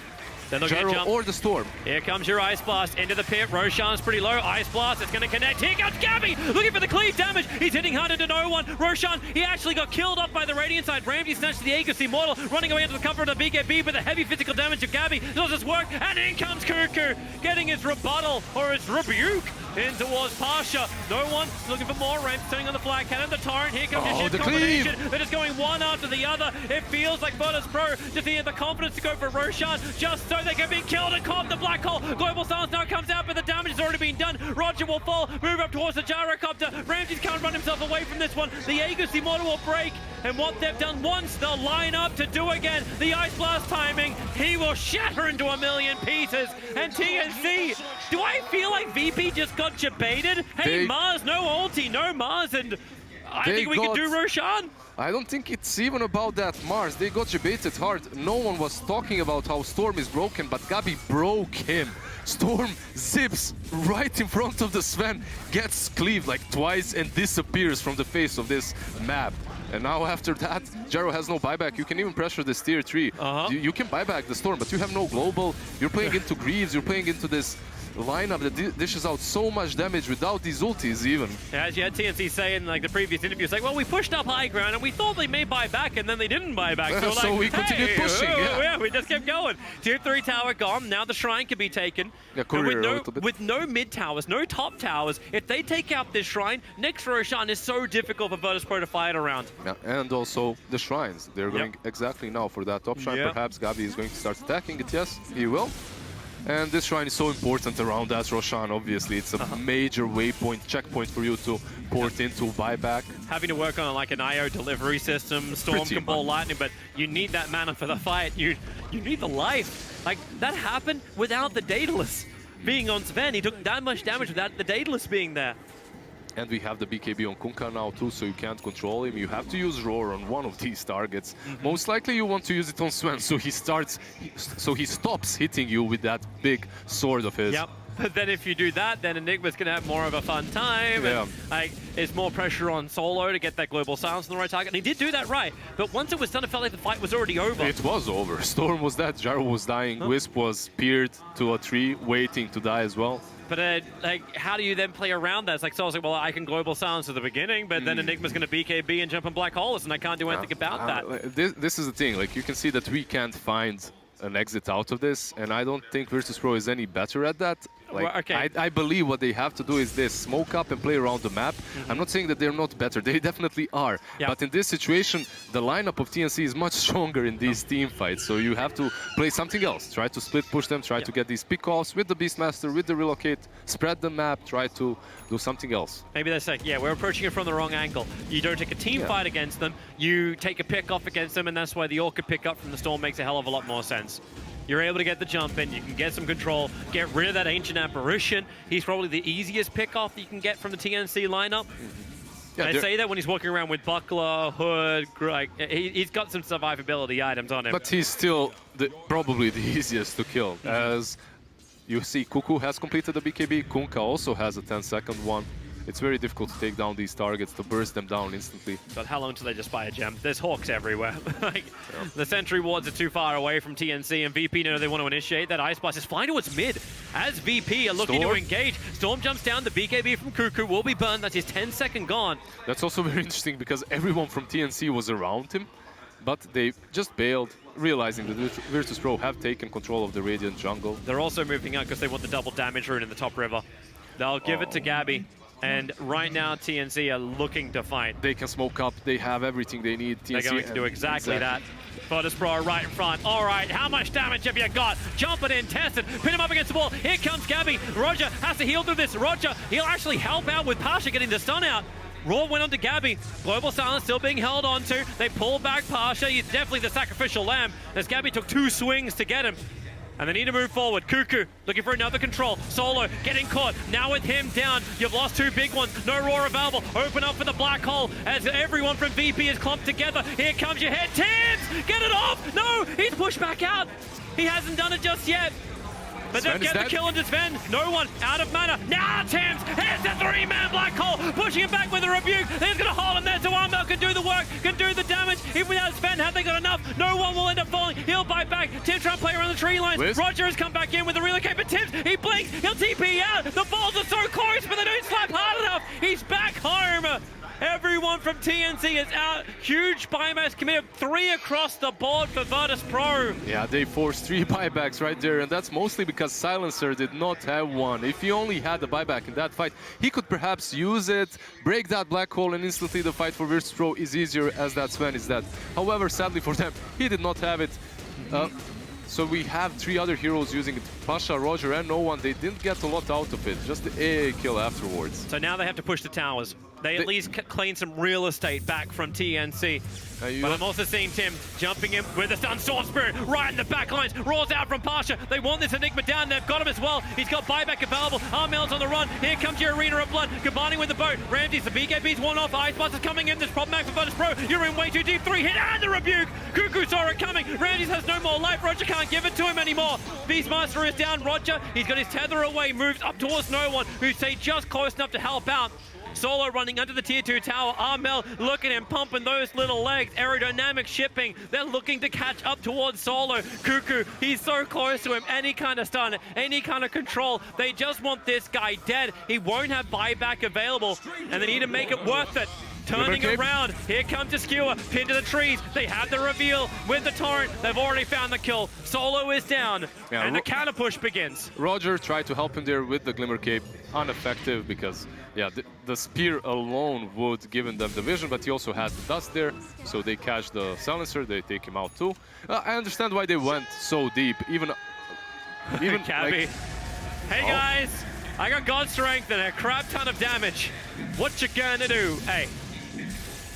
Gyro or the Storm. Here comes your Ice Blast into the pit. Roshan's pretty low. Ice Blast, it's going to connect. Here comes Gabby, looking for the cleave damage. He's hitting hard into no one. Roshan, he actually got killed up by the Radiant side. Ramsey snatched the Aegis Immortal, running away into the cover of the BKB, but the heavy physical damage to Gabby doesn't work. And in comes Cuckoo, getting his rebuttal, or his rebuke, in towards Pasha. No one looking for more. Ramsey turning on the flag cannon. The Torrent, here comes your ship combination. They're just going one after the other. It feels like Virtus Pro just need the confidence to go for Roshan, just so they can be killed and caught the black hole. Global Silence now comes out, but the damage has already been done. Roger will fall, move up towards the gyrocopter. Ramses can't run himself away from this one. The Aegis Immortal will break, and what they've done once, they'll line up to do again. The Ice Blast timing, he will shatter into a million pieces. And TNC, do I feel like VP just got jebaited? Hey, Mars, no ulti, no Mars, and I think we can do Roshan. I don't think it's even about that, Mars. They got debated hard. No one was talking about how Storm is broken, but Gabi broke him. Storm zips right in front of the Sven, gets cleaved like twice and disappears from the face of this map. And now after that, Gyro has no buyback. You can even pressure this tier 3. You can buy back the Storm, but you have no global. You're playing into Greaves, you're playing into this lineup that dishes out so much damage without these ultis even. Yeah, as you had TNC saying like the previous interview, it's like, well, we pushed up high ground and we thought they may buy back, and then they didn't buy back. So, so like, we continued pushing. Yeah, we just kept going. Tier 3 tower gone. Now the shrine can be taken. Yeah, with no mid towers, no top towers, if they take out this shrine, next Roshan is so difficult for Virtus Pro to fight around. Yeah, and also the shrines. They're going exactly now for that top shrine. Perhaps Gabi is going to start attacking it. Yes, he will. And this shrine is so important around that Roshan, obviously. It's a major waypoint, checkpoint for you to port into, buyback. Having to work on like an IO delivery system, Storm can ball lightning, but you need that mana for the fight. You need the life. Like, that happened without the Daedalus being on Sven. He took that much damage without the Daedalus being there. And we have the BKB on Kunkka now too, so you can't control him. You have to use Roar on one of these targets. Most likely you want to use it on Sven, so he stops hitting you with that big sword of his. Yep. But then if you do that, then Enigma's going to have more of a fun time. Yeah. And, like, it's more pressure on Solo to get that global silence on the right target. And he did do that right. But once it was done, it felt like the fight was already over. It was over. Storm was dead, Gyro was dying, Wisp was peered to a tree, waiting to die as well. But like, how do you then play around that? It's like, Solo's like, well, I can global silence at the beginning, but then Enigma's going to BKB and jump in black holes, and I can't do anything about that. This is the thing. Like, you can see that we can't find an exit out of this, and I don't think Virtus Pro is any better at that. Like, well, okay. I believe what they have to do is this: smoke up and play around the map. I'm not saying that they're not better, they definitely are. Yeah. But in this situation, the lineup of TNC is much stronger in these team fights, so you have to play something else. Try to split push them, try to get these pick-offs with the Beastmaster, with the relocate, spread the map, try to do something else. Maybe that's like, yeah, we're approaching it from the wrong angle. You don't take a team fight against them, you take a pick-off against them, and that's why the Orchid pick-up from the Storm makes a hell of a lot more sense. You're able to get the jump in, you can get some control, get rid of that Ancient Apparition. He's probably the easiest pick-off that you can get from the TNC lineup. Yeah, I say that when he's walking around with Buckler, Hood, like, he's got some survivability items on him. But he's still probably the easiest to kill. As you see, Cuckoo has completed the BKB, Kunkka also has a 10-second one. it's very difficult to take down these targets, to burst them down instantly. But how long till they just buy a gem? There's hawks everywhere. Like, the sentry wards are too far away from TNC, and VP know they want to initiate that. Ice Blast is flying towards mid as VP are looking to engage. Storm jumps down, the BKB from Cuckoo will be burned. That's his 10-second gone. That's also very interesting because everyone from TNC was around him, but they just bailed, realizing that Virtus Pro have taken control of the Radiant jungle. They're also moving out because they want the double damage rune in the top river. They'll give it to Gabby. And right now, TNC are looking to fight. They can smoke up. They have everything they need. TNC They're going to do exactly that. Virtus Pro right in front. All right, how much damage have you got? Jump it in, test it, pin him up against the wall. Here comes Gabby. Roger has to heal through this. Roger, he'll actually help out with Pasha getting the stun out. Raw went on to Gabby. Global Silence still being held onto. They pull back Pasha. He's definitely the sacrificial lamb, as Gabby took 2 swings to get him. And they need to move forward. Cuckoo looking for another control. Solo getting caught. Now with him down, you've lost 2 big ones. No Roar available. Open up for the black hole as everyone from VP is clumped together. Here comes your head. Tims! Get it off! No! He's pushed back out. He hasn't done it just yet. But they'll get the kill into Sven. No one out of mana. Now Tims here's the 3-man black hole. Pushing him back with a rebuke. He's going to hold him there so Armel can do the work, can do the damage. Even without Sven, have they got enough? No one will end up falling. He'll bite back. Tims trying to play around the tree lines. Liz? Roger has come back in with the relocate, but Tims, he blinks. He'll TP out. The balls are so close, but they don't slap hard enough. He's back home. Everyone from TNC is out. Huge buyback committed. 3 across the board for Virtus Pro. Yeah, they forced 3 buybacks right there, and that's mostly because Silencer did not have one. If he only had the buyback in that fight, he could perhaps use it, break that black hole, and instantly the fight for Virtus Pro is easier as that Sven is dead. However, sadly for them, he did not have it. So we have 3 other heroes using it. Pasha, Roger, and No One. They didn't get a lot out of it, just the AA kill afterwards. So now they have to push the towers. They at least clean some real estate back from TNC. But I'm also seeing Tim jumping in with a stun Sword Spirit right in the back lines. Roars out from Pasha. They want this Enigma down. They've got him as well. He's got buyback available. Armel's on the run. Here comes your Arena of Blood, combining with the boat. Ramses, the BKB's one off. Ice Blast is coming in. There's problematic for Virtus Pro. You're in way too deep. 3 hit and the rebuke. Cuckoo saw it coming. Ramses has no more life. Roger can't give it to him anymore. Beastmaster is down. Roger, he's got his tether away. Moves up towards No One, who stayed just close enough to help out. Solo running under the tier 2 tower. Armel looking and pumping those little legs. Aerodynamic shipping. They're looking to catch up towards Solo. Cuckoo, he's so close to him. Any kind of stun, any kind of control. They just want this guy dead. He won't have buyback available, and they need to make it worth it. Turning around, here comes the skewer, pinned to the trees. They have the reveal with the torrent. They've already found the kill. Solo is down, and the counter push begins. Roger tried to help him there with the Glimmer Cape, ineffective because, yeah, the spear alone would give them the vision, but he also had the dust there, so they catch the Silencer, they take him out too. I understand why they went so deep, even Cabby. Hey guys, I got God Strength and a crap ton of damage. What you gonna do? Hey.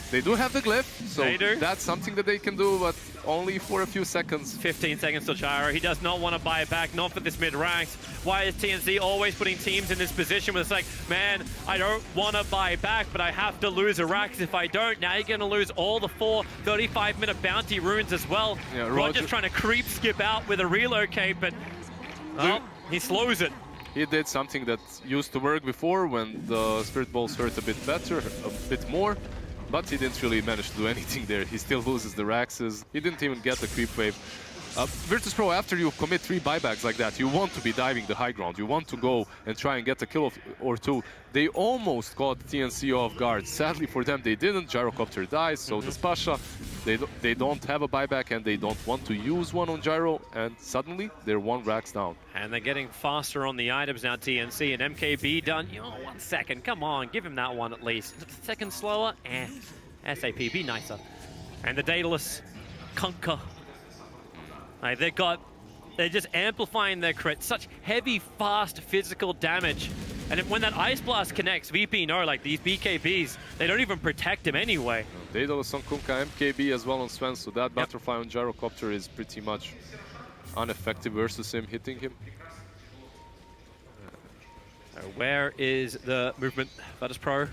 They do have the glyph, so They do. that's something that they can do, but only for a few seconds. 15 seconds to Gyro. He does not want to buy it back, not for this mid-ranks. Why is TNC always putting teams in this position where it's like, man, I don't want to buy back, but I have to lose a Rax if I don't. Now you're going to lose all the 4 35-minute bounty runes as well. Yeah, Roger's trying to creep skip out with a relocate, but well, he slows it. He did something that used to work before when the Spirit Balls hurt a bit better, a bit more. But he didn't really manage to do anything there. He still loses the Raxes. He didn't even get the creep wave. Virtus Pro, after you commit 3 buybacks like that, you want to be diving the high ground. You want to go and try and get a kill or 2. They almost caught TNC off guard. Sadly for them, they didn't. Gyrocopter dies, so does Pasha. They don't have a buyback and they don't want to use one on Gyro, and suddenly they're 1 Rax down. And they're getting faster on the items now, TNC, and MKB done. Oh, 1 second, come on, give him that one at least. A second slower? SAP, be nicer. And the Daedalus conquer. They're just amplifying their crit. Such heavy, fast, physical damage. And when that Ice Blast connects, VP know, like these BKBs, they don't even protect him anyway. Daedalus on Kunkka, MKB as well on Sven, so that Butterfly on Gyrocopter is pretty much ineffective versus him, hitting him. So where is the movement? Virtus Pro.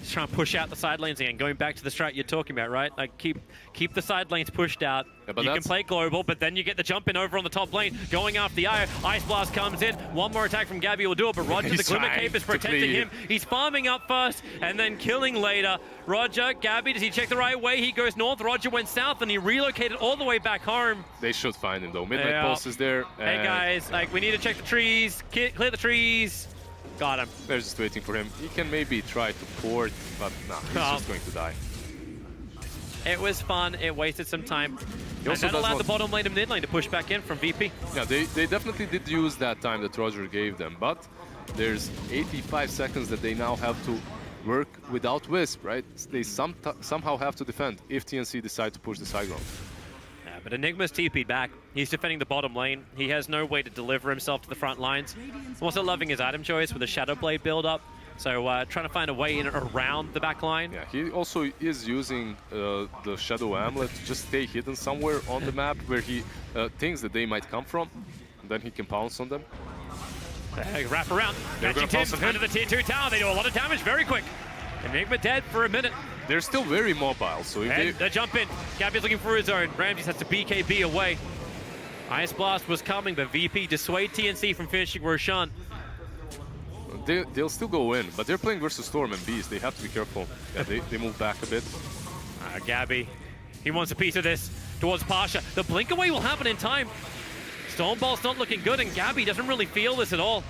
He's trying to push out the side lanes again, going back to the strat you're talking about, right? Like, keep the side lanes pushed out. Yeah, but you can play global, but then you get the jump in over on the top lane, going after the Io. Ice Blast comes in. One more attack from Gabby will do it, but Roger, the He's Glimmer trying Cape is to protecting clear. him. He's farming up first and then killing later. Roger, Gabby, does he check the right way? He goes north. Roger went south and he relocated all the way back home. They should find him though. Midnight Yeah. Pulse is there. Hey and guys, like, we need to check the trees, clear the trees. Got him. They're just waiting for him. He can maybe try to port, but nah, he's Oh. just going to die. It was fun. It wasted some time. He And also that does allowed not- the bottom lane and mid lane to push back in from VP. Yeah, they definitely did use that time that Roger gave them, but there's 85 seconds that they now have to work without Wisp, right? They somehow have to defend if TNC decide to push the side ground. Yeah, but Enigma's TP'd back. He's defending the bottom lane. He has no way to deliver himself to the front lines. I'm also loving his item choice with the Shadow Blade build up. So trying to find a way in around the back line. Yeah, he also is using the Shadow Amulet to just stay hidden somewhere on the map where he thinks that they might come from, and then he can pounce on them. Wrap around. They're Catching gonna pulse Tim on him. under the tier 2 tower. They do a lot of damage very quick. Enigma dead for a minute. They're still very mobile, so if And the jump in. Gabby's looking for his own. Ramses has to BKB away. Ice Blast was coming, but VP dissuade TNC from finishing Roshan. they'll still go in, but they're playing versus Storm and Beast. They have to be careful. Yeah, they move back a bit. Gabby, he wants a piece of this towards Pasha. The blink away will happen in time. Stormball's not looking good, and Gabby doesn't really feel this at all.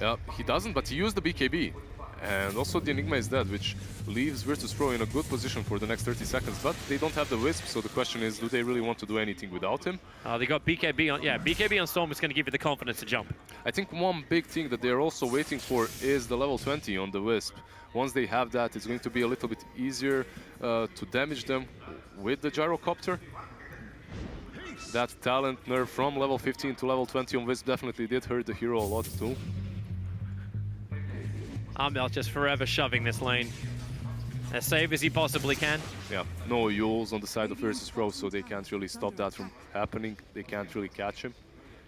Yeah, he doesn't, but he used the BKB. And also the Enigma is dead, which leaves Virtus.pro in a good position for the next 30 seconds. But they don't have the Wisp, so the question is, do they really want to do anything without him? They got BKB on, BKB on Storm is going to give you the confidence to jump. I think one big thing that they're also waiting for is the level 20 on the Wisp. Once they have that, it's going to be a little bit easier to damage them with the Gyrocopter. That talent nerf from level 15 to level 20 on Wisp definitely did hurt the hero a lot too. Amel just forever shoving this lane. As safe as he possibly can. Yeah, no Yules on the side of Virtus.pro, so they can't really stop that from happening. They can't really catch him.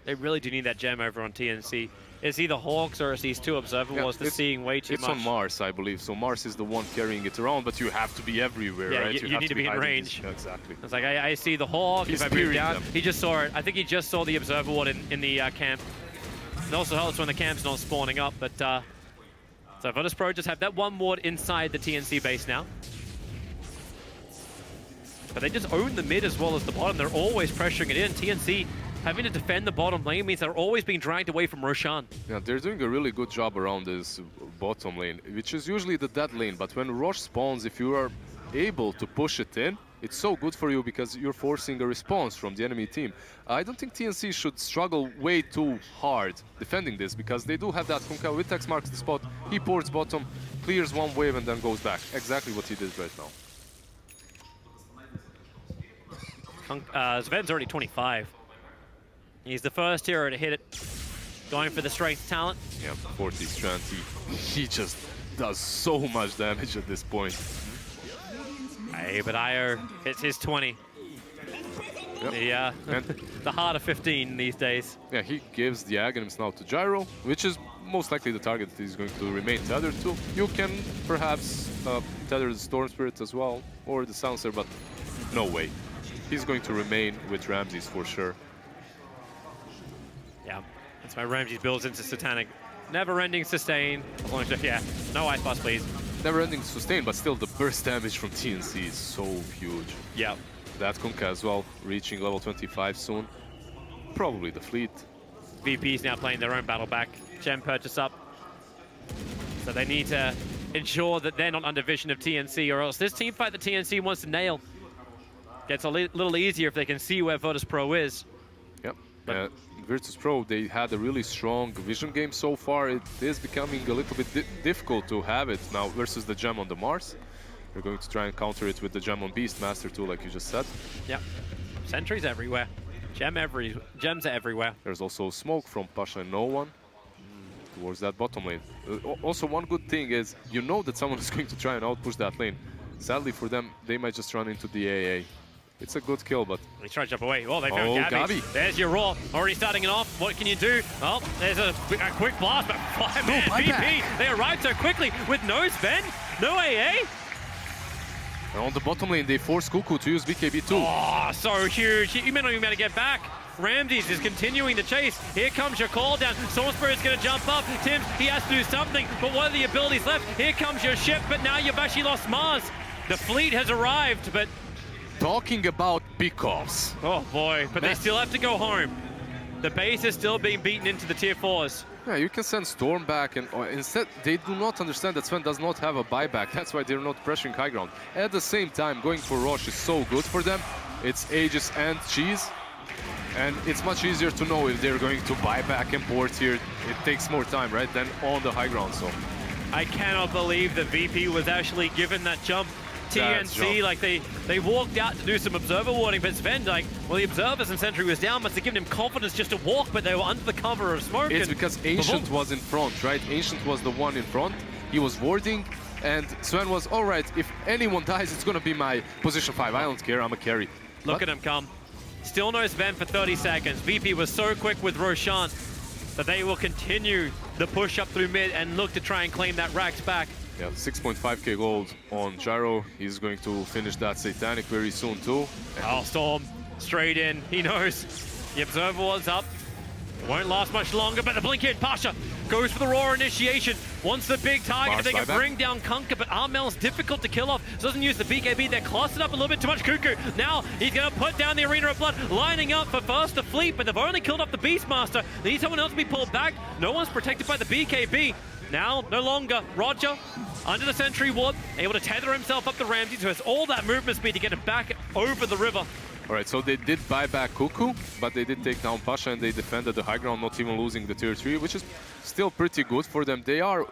They really do need that gem over on TNC. Is he the Hawks or is these two Observer Wars it's- seeing way too It's much? on Mars, I believe. So Mars is the one carrying it around, but you have to be everywhere, Yeah, right? you have need to be in hiding range. these- Yeah, exactly. It's like, I see the Hawk, He's if I move spearing down, them. he just saw it. I think he just saw the Observer Ward in the camp. It also helps when the camp's not spawning up, but so Virtus.pro just have that one ward inside the TNC base now. But they just own the mid as well as the bottom. They're always pressuring it in. TNC having to defend the bottom lane means they're always being dragged away from Roshan. Yeah, they're doing a really good job around this bottom lane, which is usually the dead lane. But when Rosh spawns, if you are able to push it in, it's so good for you because you're forcing a response from the enemy team. I don't think TNC should struggle way too hard defending this because they do have that Kunkka. Vitex marks the spot, he ports bottom, clears one wave and then goes back. Exactly what he did right now. Sven's already 25. He's the first hero to hit it. Going for the strength talent. Yeah, 40 strength. He just does so much damage at this point. Hey, but Io hits his 20. Yep. And The heart of 15 these days. yeah, he gives the Aghanims now to Gyro, which is most likely the target that he's going to remain tethered to. You can perhaps tether the Storm Spirit as well, or the Soundster, but no way. He's going to remain with Ramses for sure. Yeah, that's why Ramses builds into Satanic. Never-ending sustain. Yeah, no ice boss, please. Never-ending sustain, but still the burst damage from TNC is so huge. Yeah. That Kunkka as well, reaching level 25 soon. Probably the fleet. VP's now playing their own battle back. Gem purchase up. So they need to ensure that they're not under vision of TNC, or else this team fight that TNC wants to nail gets a little easier if they can see where Virtus.pro is. Yep. Virtus.pro, they had a really strong vision game so far. It is becoming a little bit difficult to have it now versus the gem on the Mars. We're going to try and counter it with the gem on Beastmaster too, like you just said. Yep. Sentries everywhere. Gems are everywhere. There's also smoke from Pasha and no one towards that bottom lane. Also, one good thing is you know that someone is going to try and outpush that lane. Sadly for them, they might just run into the AA. It's a good kill, but... They try to jump away. Oh, they found Gabby. Gabby. There's your raw. Already starting it off. What can you do? Well, there's a quick blast, but man, VP, they arrived so quickly with no Sven. No AA? And on the bottom lane, they force Cuckoo to use BKB too. Oh, so huge. You may not even be able to get back. Ramses is continuing the chase. Here comes your call down. Storm Spirit's going to jump up. Tim, he has to do something, but what are the abilities left? Here comes your ship, but now you've actually lost Mars. The fleet has arrived, but... Talking about pickoffs. Oh boy, but they still have to go home. The base is still being beaten into the tier 4s. Yeah, you can send Storm back, and instead they do not understand that Sven does not have a buyback. That's why they're not pressuring high ground. At the same time, going for Roche is so good for them. It's Aegis and Cheese, and it's much easier to know if they're going to buy back and port here. It takes more time, right, than on the high ground. So I cannot believe the VP was actually given that jump. That TNC, jump. like they walked out to do some observer warding, but Sven, like, well, the observers and Sentry was down, must have given him confidence just to walk, but they were under the cover of smoke. it's because Ancient was in front, right? Ancient was the one in front. He was warding, and Sven was, all right, if anyone dies, it's going to be my position 5. I don't care, I'm a carry. Look at him come. Still no Sven for 30 seconds. VP was so quick with Roshan that they will continue the push up through mid and look to try and claim that Rax back. Yeah, 6.5k gold on Gyro. He's going to finish that Satanic very soon too. Oh, Storm, straight in. He knows. The observer was up. Won't last much longer, but the blink hit. Pasha goes for the raw initiation. Wants the big target. Mars If they can buyback. bring down Kunkka, but Armel's difficult to kill off. So doesn't use the BKB. They're clustered up a little bit too much. Cuckoo. Now he's going to put down the Arena of Blood, lining up for first the fleet, but they've only killed off the Beastmaster. They need someone else to be pulled back. No one's protected by the BKB. Now, no longer. Roger, under the Sentry Ward, able to tether himself up to Ramsey, so it's all that movement speed to get him back over the river. All right, so they did buy back Cuckoo, but they did take down Pasha and they defended the high ground, not even losing the tier 3, which is still pretty good for them. They are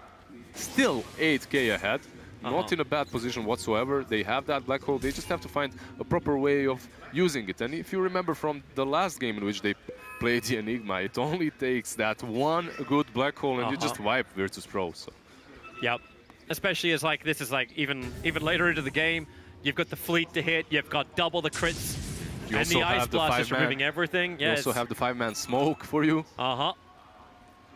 still 8k ahead, not in a bad position whatsoever. They have that black hole. They just have to find a proper way of using it. And if you remember from the last game in which they played the Enigma, it only takes that one good black hole and you just wipe Virtus Pro. So. Yep. Especially as like this is like even later into the game, you've got the fleet to hit, you've got double the crits, You and the also Ice have the Blast is 5-man. removing everything. You Yeah, also have the 5-man smoke for you.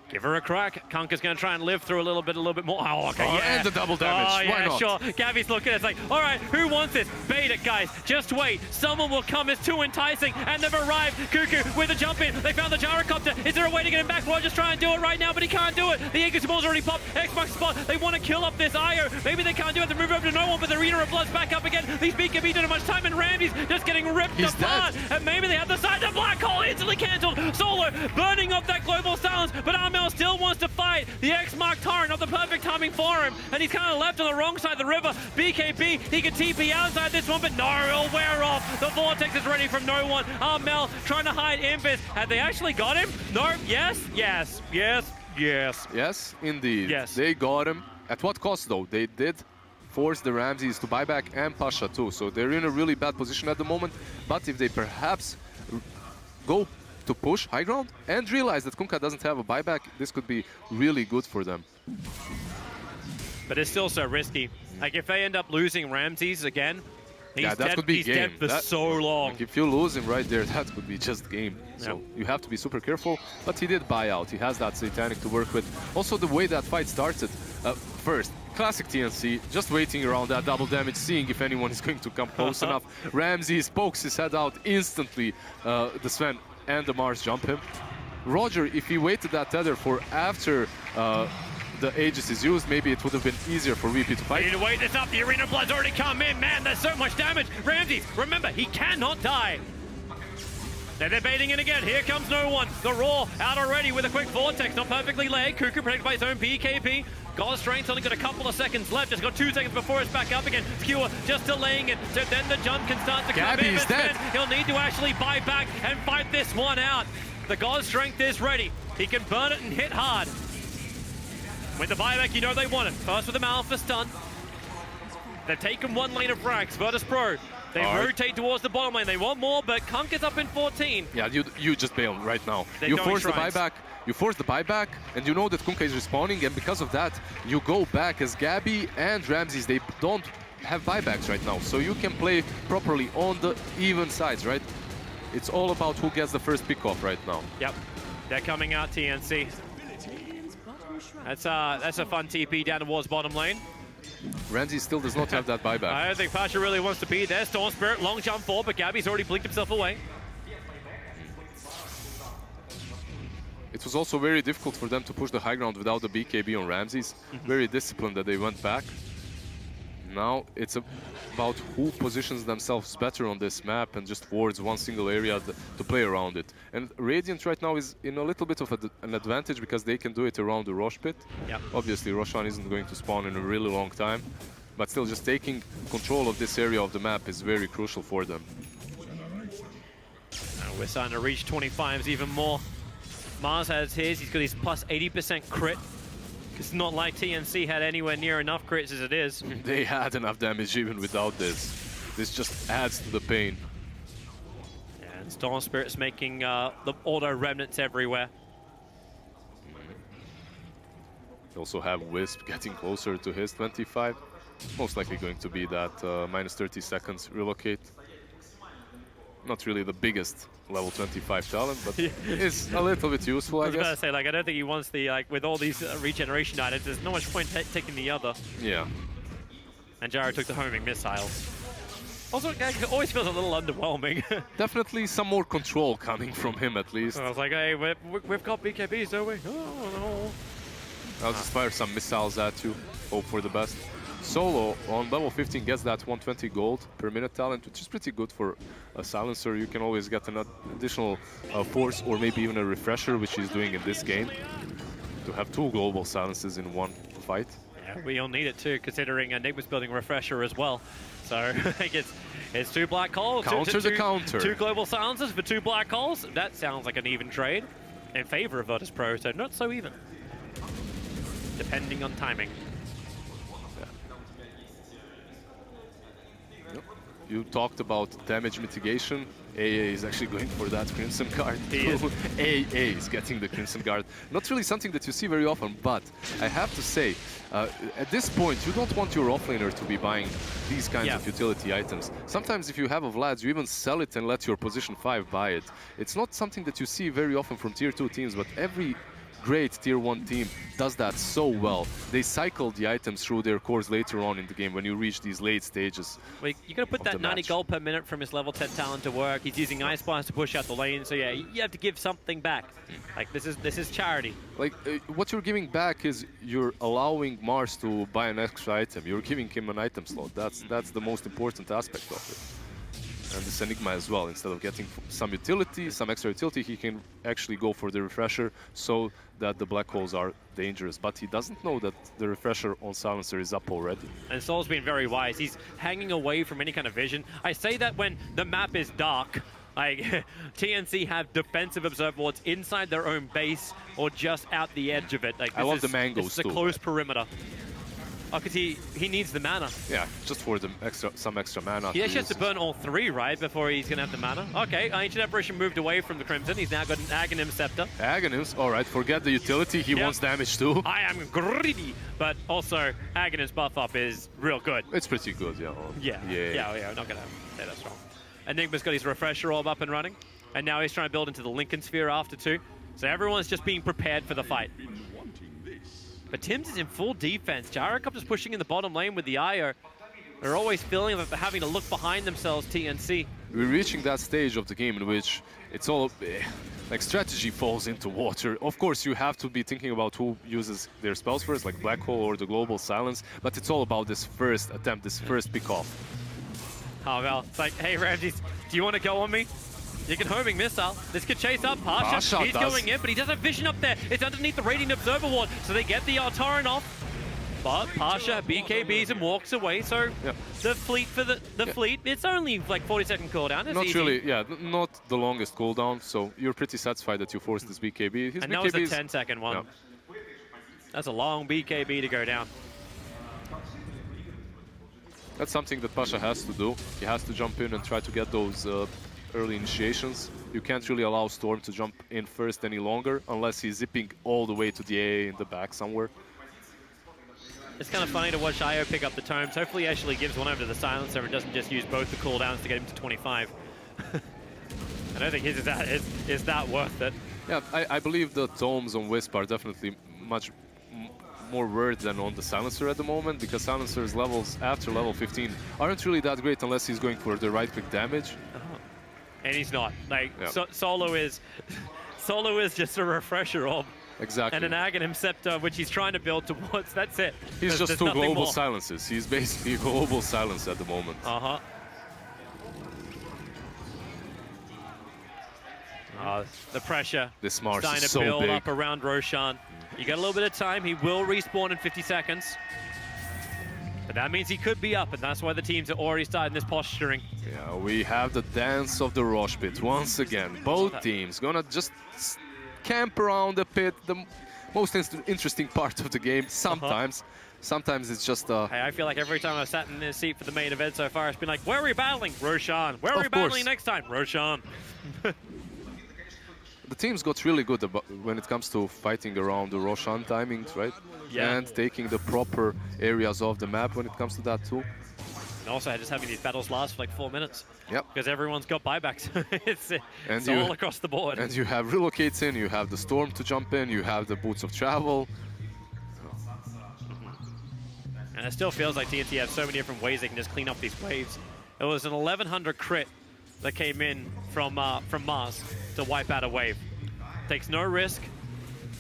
Give her a crack. Kunkka's going to try and live through a little bit more. Oh, okay, Oh, yeah. and the double damage. Oh, Why yeah, not? sure. Gabby's looking at it. It's like, all right, who wants this? Bait it, guys. Just wait. Someone will come. It's too enticing. And they've arrived. Cuckoo with a jump in. They found the gyrocopter. Is there a way to get him back? Roger's trying to do it right now, but he can't do it. The Aegis ball's already popped. Xbox spot. They want to kill up this IO. Maybe they can't do it. They move over to no one, but the Arena of Blood's back up again. These BKB don't have much time, and Ramsey's just getting ripped He's apart. dead. And maybe they have the side. The black hole instantly cancelled. Solo burning off that global silence, but Armel still wants to fight. The X-Mark Torrent, not the perfect timing for him, and he's kind of left on the wrong side of the river. BKB, he can TP outside this one, but no, it'll wear off. The Vortex is ready from no one. Armel trying to hide Impus. Have they actually got him? No, yes, yes, yes, yes. Yes, indeed. Yes. They got him. At what cost, though? They did force the Ramses to buy back and Pasha, too. So they're in a really bad position at the moment. But if they perhaps go to push high ground and realize that Kunkka doesn't have a buyback, this could be really good for them. But it's still so risky. Like, if they end up losing Ramses again, he's that dead, could be he's game. dead for That- so long. Like if you lose him right there, that could be just game. So Yeah. you have to be super careful. But he did buy out. He has that Satanic to work with. Also, the way that fight started, first, classic TNC, just waiting around that double damage, seeing if anyone is going to come close enough. Ramses pokes his head out instantly. The Sven and the Mars jump him. Roger, if he waited that tether for after the Aegis is used, maybe it would have been easier for VP to They fight. need to wait this up. The Arena of Blood's already come in. Man, there's so much damage. Ramses, remember, he cannot die. Now they're baiting in again. Here comes no one. The Raw out already with a quick Vortex. Not perfectly laid. Cuckoo protected by his own BKB. God's Strength's only got a couple of seconds left. Just got 2 seconds before it's back up again. Skewer just delaying it. So then the jump can start to come in. Gabby's But dead. Sven, he'll need to actually buy back and fight this one out. The God's Strength is ready. He can burn it and hit hard. With the buyback, you know they want it. First with the Malphus stun. They've taken one lane of Rax. Virtus Pro. They All right. rotate towards the bottom lane. They want more, but Kunkka's up in 14. Yeah, you just bail right now. They You know force he the tries. buyback. You force the buyback, and you know that Kunkka is respawning, and because of that, you go back as Gabby and Ramses. They don't have buybacks right now, so you can play properly on the even sides, right? It's all about who gets the first pick off right now. Yep, they're coming out TNC. That's a fun TP down towards bottom lane. Ramsey still does not have that buyback. I don't think Pasha really wants to be there. Storm Spirit, long jump forward, but Gabby's already blinked himself away. It was also very difficult for them to push the high ground without the BKB on Ramses. Very disciplined that they went back. Now it's about who positions themselves better on this map and just wards one single area to play around it. And Radiant right now is in a little bit of an advantage because they can do it around the Rosh pit. Yep. Obviously, Roshan isn't going to spawn in a really long time, but still just taking control of this area of the map is very crucial for them. And we're starting to reach 25s even more. Mars has his, he's got his plus 80% crit. It's not like TNC had anywhere near enough crits as it is. They had enough damage even without this. This just adds to the pain. And Storm Spirit's making the auto remnants everywhere. They also have Wisp getting closer to his 25. Most likely going to be that minus 30 seconds relocate. Not really the biggest level 25 talent, but it's a little bit useful, I I was about guess. to say, like, I don't think he wants the, like, with all these regeneration items, there's not much point taking the other. Yeah. And Gyro took the homing missiles. Also, it always feels a little underwhelming. Definitely some more control coming from him, at least. I was like, hey, we've got BKBs, don't we? Oh, no. I'll just fire some missiles at you, hope for the best. Solo on level 15 gets that 120 gold per minute talent, which is pretty good for a silencer. You can always get an additional force or maybe even a refresher, which he's doing in this game, to have 2 global silences in one fight. Yeah, we all need it too, considering Nick was building refresher as well. So it's 2 black holes. Counter the counter. 2 global silences for 2 black holes. That sounds like an even trade in favor of Virtus Pro, so not so even. Depending on timing. You talked about damage mitigation. AA is actually going for that Crimson Guard. He is. AA is getting the Crimson Guard. Not really something that you see very often, but I have to say, at this point, you don't want your offlaner to be buying these kinds of utility items. Sometimes if you have a Vlad, you even sell it and let your position 5 buy it. It's not something that you see very often from tier 2 teams, but every great tier 1 team does that so well. They cycle the items through their cores later on in the game when you reach these late stages. Well, you're going to put that 90 gold per minute from his level 10 talent to work. He's using Ice Blast to push out the lane, so yeah, you have to give something back. Like, this is charity. Like, what you're giving back is you're allowing Mars to buy an extra item. You're giving him an item slot. That's the most important aspect of it. And this Enigma as well. Instead of getting some utility, some extra utility, he can actually go for the refresher so that the black holes are dangerous. But he doesn't know that the refresher on Silencer is up already. And Soul's been very wise. He's hanging away from any kind of vision. I say that when the map is dark. Like, TNC have defensive observer wards inside their own base or just out the edge of it. Like, I love the mangoes This is a too. close perimeter. Oh, because he needs the mana. Yeah, just for the some extra mana. He actually has to burn all 3, right, before he's going to have the mana. Okay, Ancient Apparition moved away from the Crimson. He's now got an Aghanim Scepter. Aghanims, all right, forget the utility. He wants damage too. I am greedy, but also Aghanim's buff up is real good. It's pretty good, yeah. Yeah, I'm not going to say that's wrong. Enigma's got his Refresher orb up and running, and now he's trying to build into the Lincoln Sphere after 2. So everyone's just being prepared for the fight. But Tim's is in full defense. Gyrocopter's is pushing in the bottom lane with the IO. They're always feeling that they're having to look behind themselves, TNC. We're reaching that stage of the game in which it's all like strategy falls into water. Of course, you have to be thinking about who uses their spells first, like Black Hole or the Global Silence, but it's all about this first attempt, this first pick-off. Oh, well, it's like, hey, Ramses, do you want to go on me? You can homing missile. This could chase up Pasha. He's going in, but he does have vision up there. It's underneath the Radiant Observer Ward, so they get the Torrent off. But Pasha BKBs and walks away, so the fleet for the fleet, it's only like 40-second cooldown. It's not easy. really, not the longest cooldown, so you're pretty satisfied that you forced this BKB. His and BKB that was a 10-second one. Yeah. That's a long BKB to go down. That's something that Pasha has to do. He has to jump in and try to get those early initiations. You can't really allow Storm to jump in first any longer unless he's zipping all the way to the AA in the back somewhere. It's kind of funny to watch IO pick up the tomes. Hopefully he actually gives one over to the Silencer and doesn't just use both the cooldowns to get him to 25. I don't think his is that worth it. Yeah, I believe the tomes on Wisp are definitely much more worth than on the Silencer at the moment, because Silencer's levels after level 15 aren't really that great unless he's going for the right-click damage. And he's not. Like, Yeah. Solo is just a refresher orb. Exactly. And an Aghanim Scepter, which he's trying to build towards. That's it. He's just There's two nothing global more. silences. He's basically a global silence at the moment. The pressure This Mars starting is to so build big. up around Roshan. You got a little bit of time. He will respawn in 50 seconds. But that means he could be up, and that's why the teams are already starting this posturing. Yeah, we have the dance of the Rosh pit once again. Both teams gonna just camp around the pit. The most interesting part of the game sometimes. Sometimes it's just Hey, I feel like every time I've sat in this seat for the main event so far, it's been like, where are we battling? Roshan. Where are we battling next time? Roshan. the teams got really good about when it comes to fighting around the Roshan timings, right? Yeah. And taking the proper areas of the map when it comes to that too. And also just having these battles last for like 4 minutes. Yep. Because everyone's got buybacks. it's And all across the board. And you have relocates in, you have the storm to jump in, you have the boots of travel. And it still feels like TNC have so many different ways they can just clean up these waves. It was an 1100 crit that came in from Mars to wipe out a wave. Takes no risk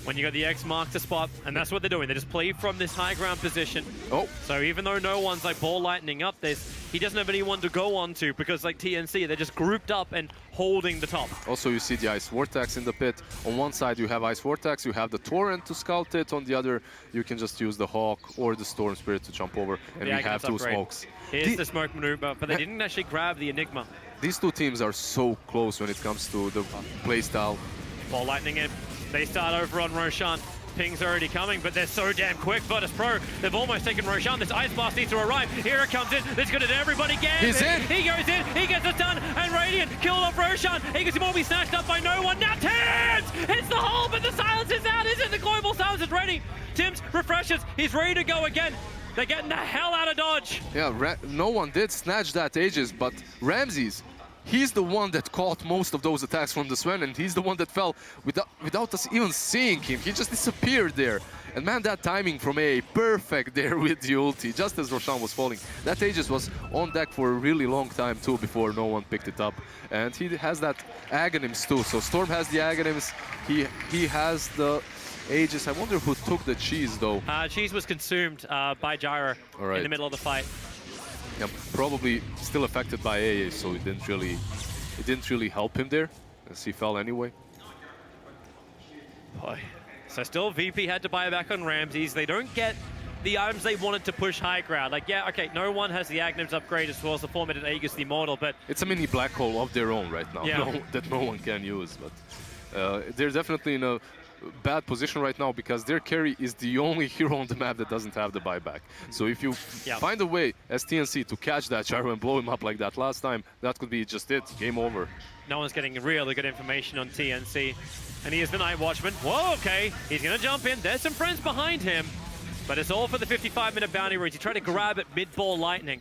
when you got the X mark to spot, and that's what they're doing. They just play from this high ground position. Oh. So even though no one's like ball lightning up this, he doesn't have anyone to go on to because like TNC, they're just grouped up and holding the top. Also, you see the Ice Vortex in the pit. On one side, you have Ice Vortex, you have the Torrent to scout it. On the other, you can just use the Hawk or the Storm Spirit to jump over. And The we have Aghanim two upgrade. smokes. Here's the smoke maneuver, but they didn't actually grab the Enigma. These two teams are so close when it comes to the playstyle. Ball lightning in. They start over on Roshan. Ping's already coming, but they're so damn quick. Virtus Pro, they've almost taken Roshan. This Ice Blast needs to arrive. Here it comes in. It's going to everybody get He's in. He goes in. He gets it done. And Radiant killed off Roshan. He gets him all be snatched up by no one. Now Tims hits the hole, but the silence is out. Isn't the global silence is ready? Tims refreshes. He's ready to go again. They're getting the hell out of Dodge. Yeah, no one did snatch that Aegis, but Ramses, he's the one that caught most of those attacks from the Sven, and he's the one that fell without us even seeing him. He just disappeared there. And man, that timing from AA, perfect there with the ulti, just as Roshan was falling. That Aegis was on deck for a really long time too before no one picked it up. And he has that Aghanims too. So Storm has the Aghanims, he has the Aegis. I wonder who took the cheese though. Cheese was consumed by Gyro in the middle of the fight. Yeah, probably still affected by AA, so it didn't really help him there, as he fell anyway. Boy. So still VP had to buy back on Ramses. They don't get the items they wanted to push high ground. Like, yeah, okay, no one has the Aghanims upgrade as well as the formatted Aegis the Immortal, but... It's a mini black hole of their own right now, Yeah. that no one can use. But they're definitely in a bad position right now because their carry is the only hero on the map that doesn't have the buyback. So if you find a way as TNC to catch that Gyro and blow him up like that last time, that could be just it, game over. No one's getting really good information on TNC. And he is the Night Watchman. Whoa, okay. He's going to jump in. There's some friends behind him. But it's all for the 55-minute bounty race. He tried to grab it mid-ball lightning.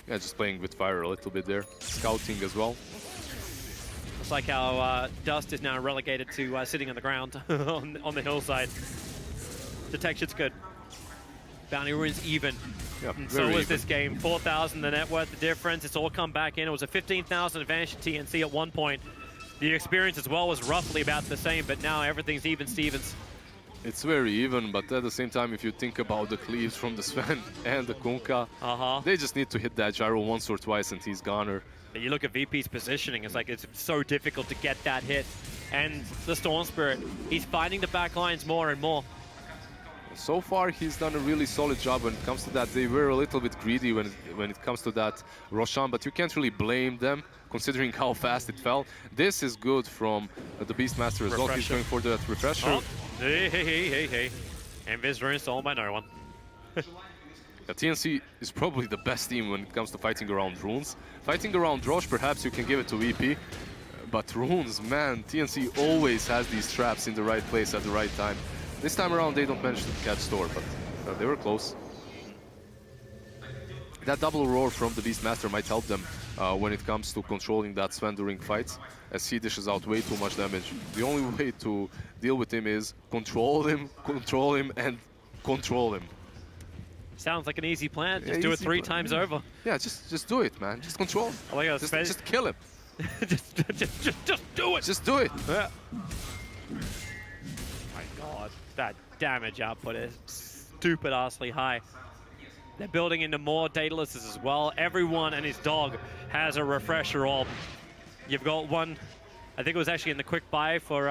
Yeah, just playing with fire a little bit there. Scouting as well. It's like how Dust is now relegated to sitting on the ground on the hillside. Detection's good. Bounty ruins even. Yeah, And so is this game. 4,000 the net worth, the difference. It's all come back in. It was a 15,000 advantage to TNC at one point. The experience as well was roughly about the same, but now everything's even Stevens. It's very even, but at the same time, if you think about the cleaves from the Sven and the Kunkka, they just need to hit that Gyro once or twice and he's goner. But you look at VP's positioning, it's like it's so difficult to get that hit. And the Storm Spirit, he's finding the back lines more and more. So far, he's done a really solid job when it comes to that. They were a little bit greedy when it comes to that Roshan, but you can't really blame them considering how fast it fell. This is good from the Beastmaster as well. He's going for that refresher. Oh. Hey. Invis ruined stolen by no one. Yeah, TNC is probably the best team when it comes to fighting around runes. Fighting around Rosh, perhaps you can give it to EP, but runes, man, TNC always has these traps in the right place at the right time. This time around, they don't manage to catch Storm, but they were close. That double roar from the Beastmaster might help them when it comes to controlling that Sven during fights, as he dishes out way too much damage. The only way to deal with him is control him, and control him. Sounds like an easy plan. Yeah, Just do it easy 3 plan. times over. Yeah, just do it, man. Just control him. I like how Just kill him. just do it. Just do it. Yeah. My God, that damage output is stupid-assly high. They're building into more Datalists as well. Everyone and his dog has a refresher orb. You've got one, I think it was actually in the quick buy for,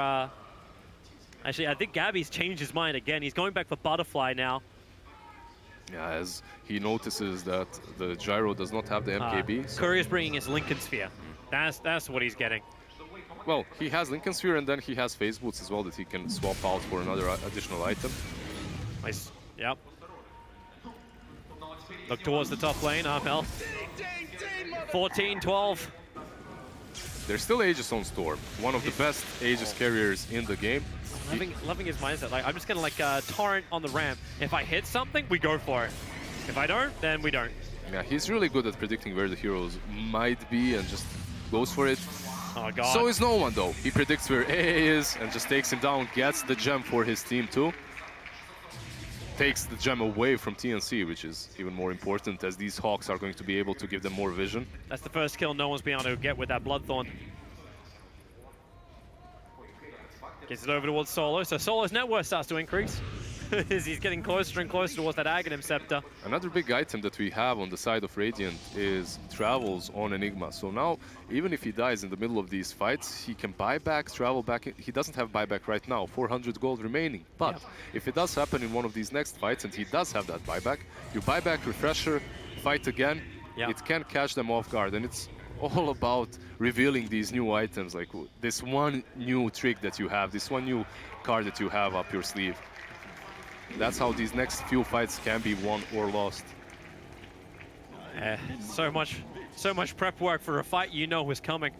actually, I think Gabby's changed his mind again. He's going back for Butterfly now. Yeah, as he notices that the gyro does not have the MKB. So, Courier's bringing his Lincoln Sphere. That's what he's getting. well, he has Lincoln Sphere and then he has Phase Boots as well that he can swap out for another additional item. Nice. Yep. Look towards the top lane, Armel. 14-12. There's still Aegis on Storm, one of the best Aegis carriers in the game. Loving his mindset. Like, I'm just gonna like torrent on the ramp. If I hit something, we go for it. If I don't, then we don't. Yeah, he's really good at predicting where the heroes might be and just goes for it. Oh God. So is no one though. He predicts where AA is and just takes him down, gets the gem for his team too. Takes the gem away from TNC, which is even more important as these Hawks are going to be able to give them more vision. That's the first kill no one's been able to get with that Bloodthorn. Gets it over towards Solo, so Solo's net worth starts to increase as he's getting closer and closer towards that Aghanim Scepter. Another big item that we have on the side of Radiant is travels on Enigma. So now, even if he dies in the middle of these fights, he can buy back, travel back. He doesn't have buyback right now, 400 gold remaining. But Yep. if it does happen in one of these next fights, and he does have that buyback, you buy back, refresher, fight again, Yep. it can catch them off guard. And it's all about revealing these new items, like this one new trick that you have, this one new card that you have up your sleeve. That's how these next few fights can be won or lost. So much prep work for a fight you know was coming.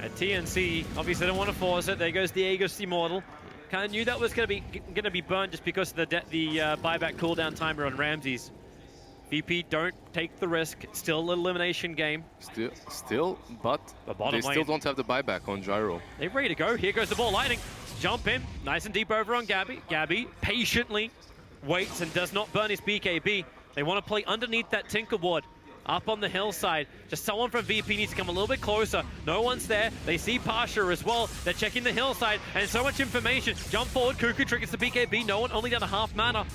At TNC, obviously don't want to force it. There goes the Aegis Immortal. Kind of knew that was going to be burned just because of the buyback cooldown timer on Ramses. VP don't take the risk. It's still an elimination game. But The bottom they still lane. don't have the buyback on Gyro. They're ready to go. Here goes the ball lightning. Jump in, nice and deep over on Gabby. Gabby patiently waits and does not burn his BKB. They want to play underneath that Tinker Ward. Up on the hillside. Just someone from VP needs to come a little bit closer. No one's there. They see Pasha as well. They're checking the hillside and so much information. Jump forward, Cuckoo triggers the BKB. No one only down a half mana.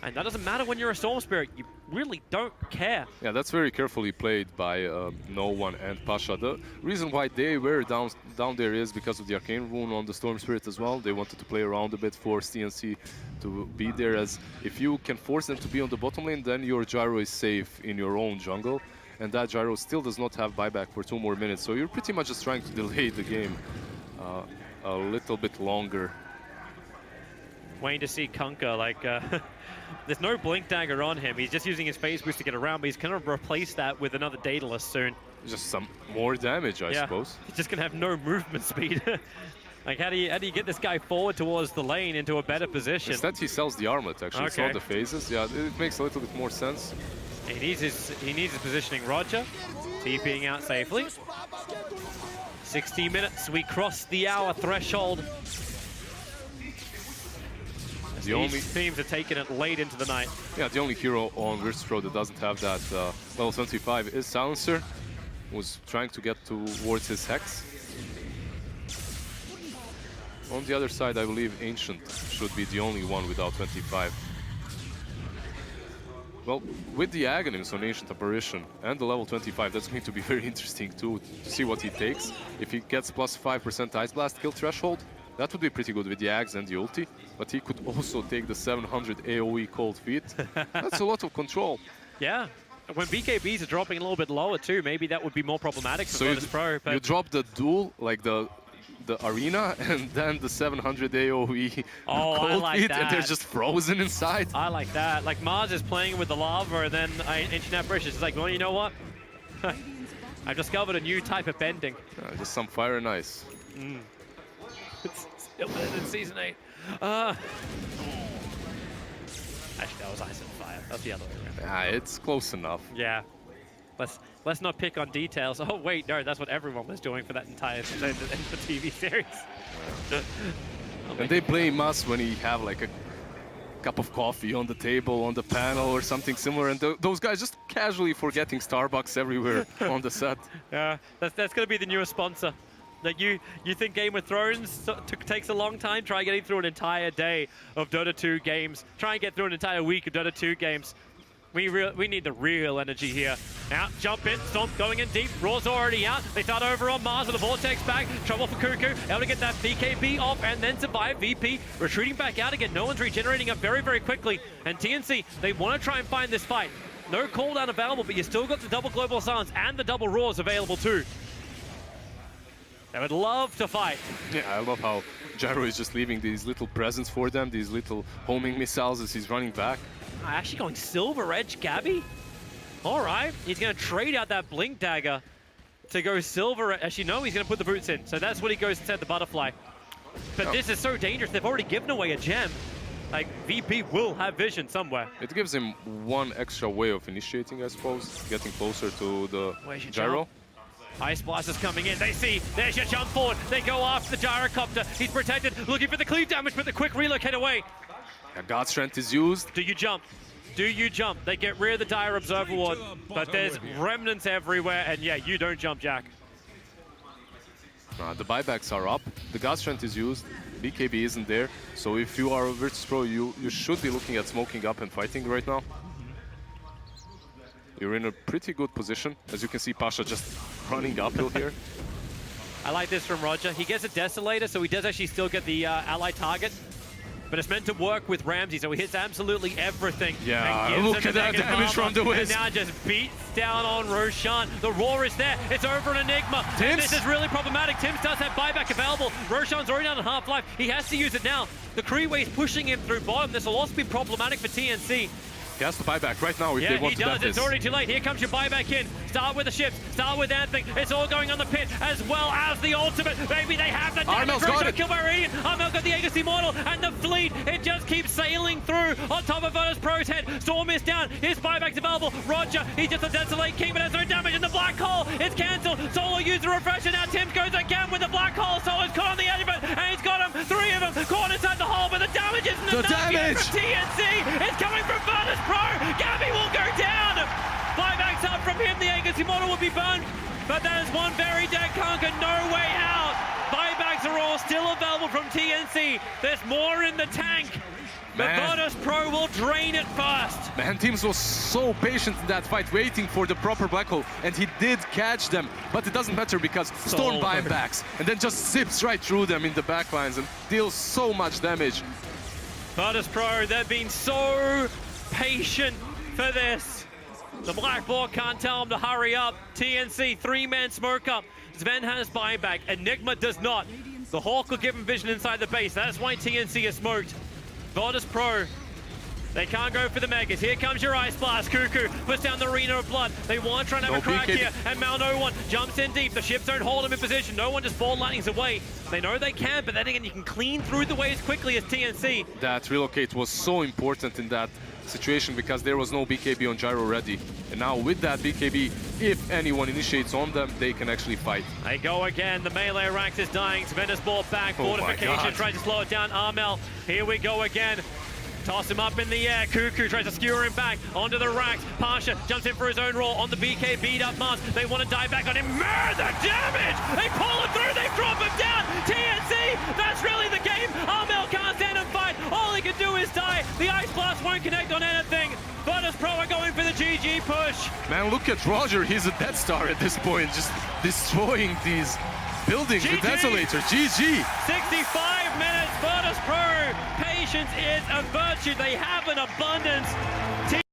And that doesn't matter when you're a Storm Spirit. You really don't care. Yeah, that's very carefully played by No One and Pasha. The reason why they were down there is because of the Arcane Rune on the Storm Spirit as well. They wanted to play around a bit, force TNC to be there, as if you can force them to be on the bottom lane, then your Gyro is safe in your own jungle. And that Gyro still does not have buyback for 2 more minutes. So you're pretty much just trying to delay the game a little bit longer. Waiting to see Kunkka, like, there's no Blink Dagger on him. He's just using his phase boost to get around, but he's going to replace that with another Daedalus soon. Just some more damage, I suppose. He's just going to have no movement speed. Like, how do you get this guy forward towards the lane into a better position? Instead, he sells the armlet, actually. It's Okay. not the phases. Yeah, it makes a little bit more sense. He needs his positioning. Roger, TPing out safely. 60 minutes, we crossed the hour threshold. These teams are taking it late into the night. Yeah, the only hero on Virtus Pro that doesn't have that level 25 is Silencer, who's trying to get towards his Hex. On the other side, I believe Ancient should be the only one without 25. Well, with the Aghanims on Ancient Apparition and the level 25, that's going to be very interesting too, to see what he takes. If he gets plus 5% Ice Blast kill threshold, that would be pretty good with the Ags and the ulti, but he could also take the 700 AoE Cold Feet. That's a lot of control. Yeah, when BKBs are dropping a little bit lower too, maybe that would be more problematic for Virtus Pro. But you drop the duel, like the arena, and then the 700 AoE Oh, Cold I like Feet, and they're that. just frozen inside. I like that. Like, Mars is playing with the lava, and then Ancient Apparition is like, well, you know what? I've discovered a new type of bending. Just some fire and ice. It's still better than Season 8. Actually, that was Ice and Fire. That's the other way around. Yeah, it's close enough. Yeah. Let's not pick on details. Oh, wait, no, that's what everyone was doing for that entire the TV series. And they blame us when we have like a cup of coffee on the table, on the panel, or something similar, and those guys just casually forgetting Starbucks everywhere on the set. Yeah, that's going to be the newest sponsor. Like you think Game of Thrones takes a long time? Try getting through an entire day of Dota 2 games. Try and get through an entire week of Dota 2 games. We need the real energy here. Out, jump in, Stomp going in deep. Raw's already out. They start over on Mars with a Vortex back. Trouble for Cuckoo. Able to get that BKB off and then survive. VP retreating back out again. No one's regenerating up very, very quickly. And TNC, they want to try and find this fight. No cooldown available, but you still got the double Global Silence and the double Raws available too. They would love to fight. Yeah, I love how Gyro is just leaving these little presents for them, these little homing missiles as he's running back. Actually going Silver Edge Gabby. All right, he's going to trade out that Blink Dagger to go Silver. Actually, no, he's going to put the boots in. So that's what he goes to set the Butterfly. But this is so dangerous. They've already given away a gem. Like, VP will have vision somewhere. It gives him one extra way of initiating, I suppose, getting closer to the Gyro. Jump? Ice Blast is coming in. They see. There's your jump forward. They go after the Gyrocopter. He's protected, looking for the cleave damage, but the quick relocate away. Yeah, God Strength is used. Do you jump? Do you jump? They get rid of the Dire Observer Ward, but there's remnants everywhere, and yeah, you don't jump, Jack. The buybacks are up. The God Strength is used. BKB isn't there. So if you are a Virtus Pro, you should be looking at smoking up and fighting right now. You're in a pretty good position. As you can see, Pasha just running uphill here. I like this from Roger. He gets a Desolator, so he does actually still get the ally target. But it's meant to work with Ramsey, so he hits absolutely everything. Yeah, look at that damage from the Wisp. And now just beats down on Roshan. The Roar is there. It's over an Enigma. And this is really problematic. Tims does have buyback available. Roshan's already down on half-life. He has to use it now. The Creeway's pushing him through bottom. This will also be problematic for TNC. He has to buy back right now if they want to he does. bet this. It's already too late. Here comes your buyback in. Start with the ships. Start with Anthony. It's all going on the pit as well as the ultimate. Maybe they have the damage. Armel's got it. Kill by Radiant. Armel got the Aegis Immortal and the fleet. It just keeps sailing through on top of Virtus Pro's head. Storm is down. His buyback's available. Roger, he's just a Desolate King, but has no damage in the black hole. It's cancelled. Solo used the refresher. Now Tim goes again with the black hole. Solo's caught on the edge of it, and he's got him. 3 of them caught inside the hole, but the damage isn't enough yet for TNC. It's coming from Virtus Pro. Gabby will go down. Buybacks up from him. The Aegis Immortal will be burned, but that is one very dead conquer. No way out. Buybacks are all still available from TNC. There's more in the tank. But Virtus Pro will drain it first. Man, Teams was so patient in that fight, waiting for the proper black hole, and he did catch them. But it doesn't matter because Storm buybacks, and then just zips right through them in the backlines and deals so much damage. Virtus Pro, they've been so patient for this. The Black Ball can't tell him to hurry up. TNC, 3-man smoke up. Sven has buyback. Enigma does not. The Hawk will give him vision inside the base. That's why TNC is smoked. Virtus Pro, they can't go for the Megas. Here comes your Ice Blast. Cuckoo puts down the Arena of Blood. They want to try and have a crack here. And Mal No One jumps in deep. The ships don't hold him in position. No one just ball lightnings away. They know they can, but then again, you can clean through the waves quickly as TNC. That relocate was so important in that situation because there was no BKB on Gyro ready. And now with that BKB, if anyone initiates on them, they can actually fight. They go again. The melee ranks is dying. Sven is brought back. Fortification tries to slow it down. Armel, here we go again. Toss him up in the air. Cuckoo tries to skewer him back onto the racks. Pasha jumps in for his own roll on the BK beat up Mars. They want to die back on him. Man, the damage! They pull him through. They drop him down. TNC, that's really the game. Armel can't stand and fight. All he can do is die. The Ice Blast won't connect on anything. Virtus Pro are going for the GG push. Man, look at Roger. He's a Death Star at this point, just destroying these buildings with Desolator. GG. 65 minutes. Virtus Pro. Patience is a virtue. They have an abundance.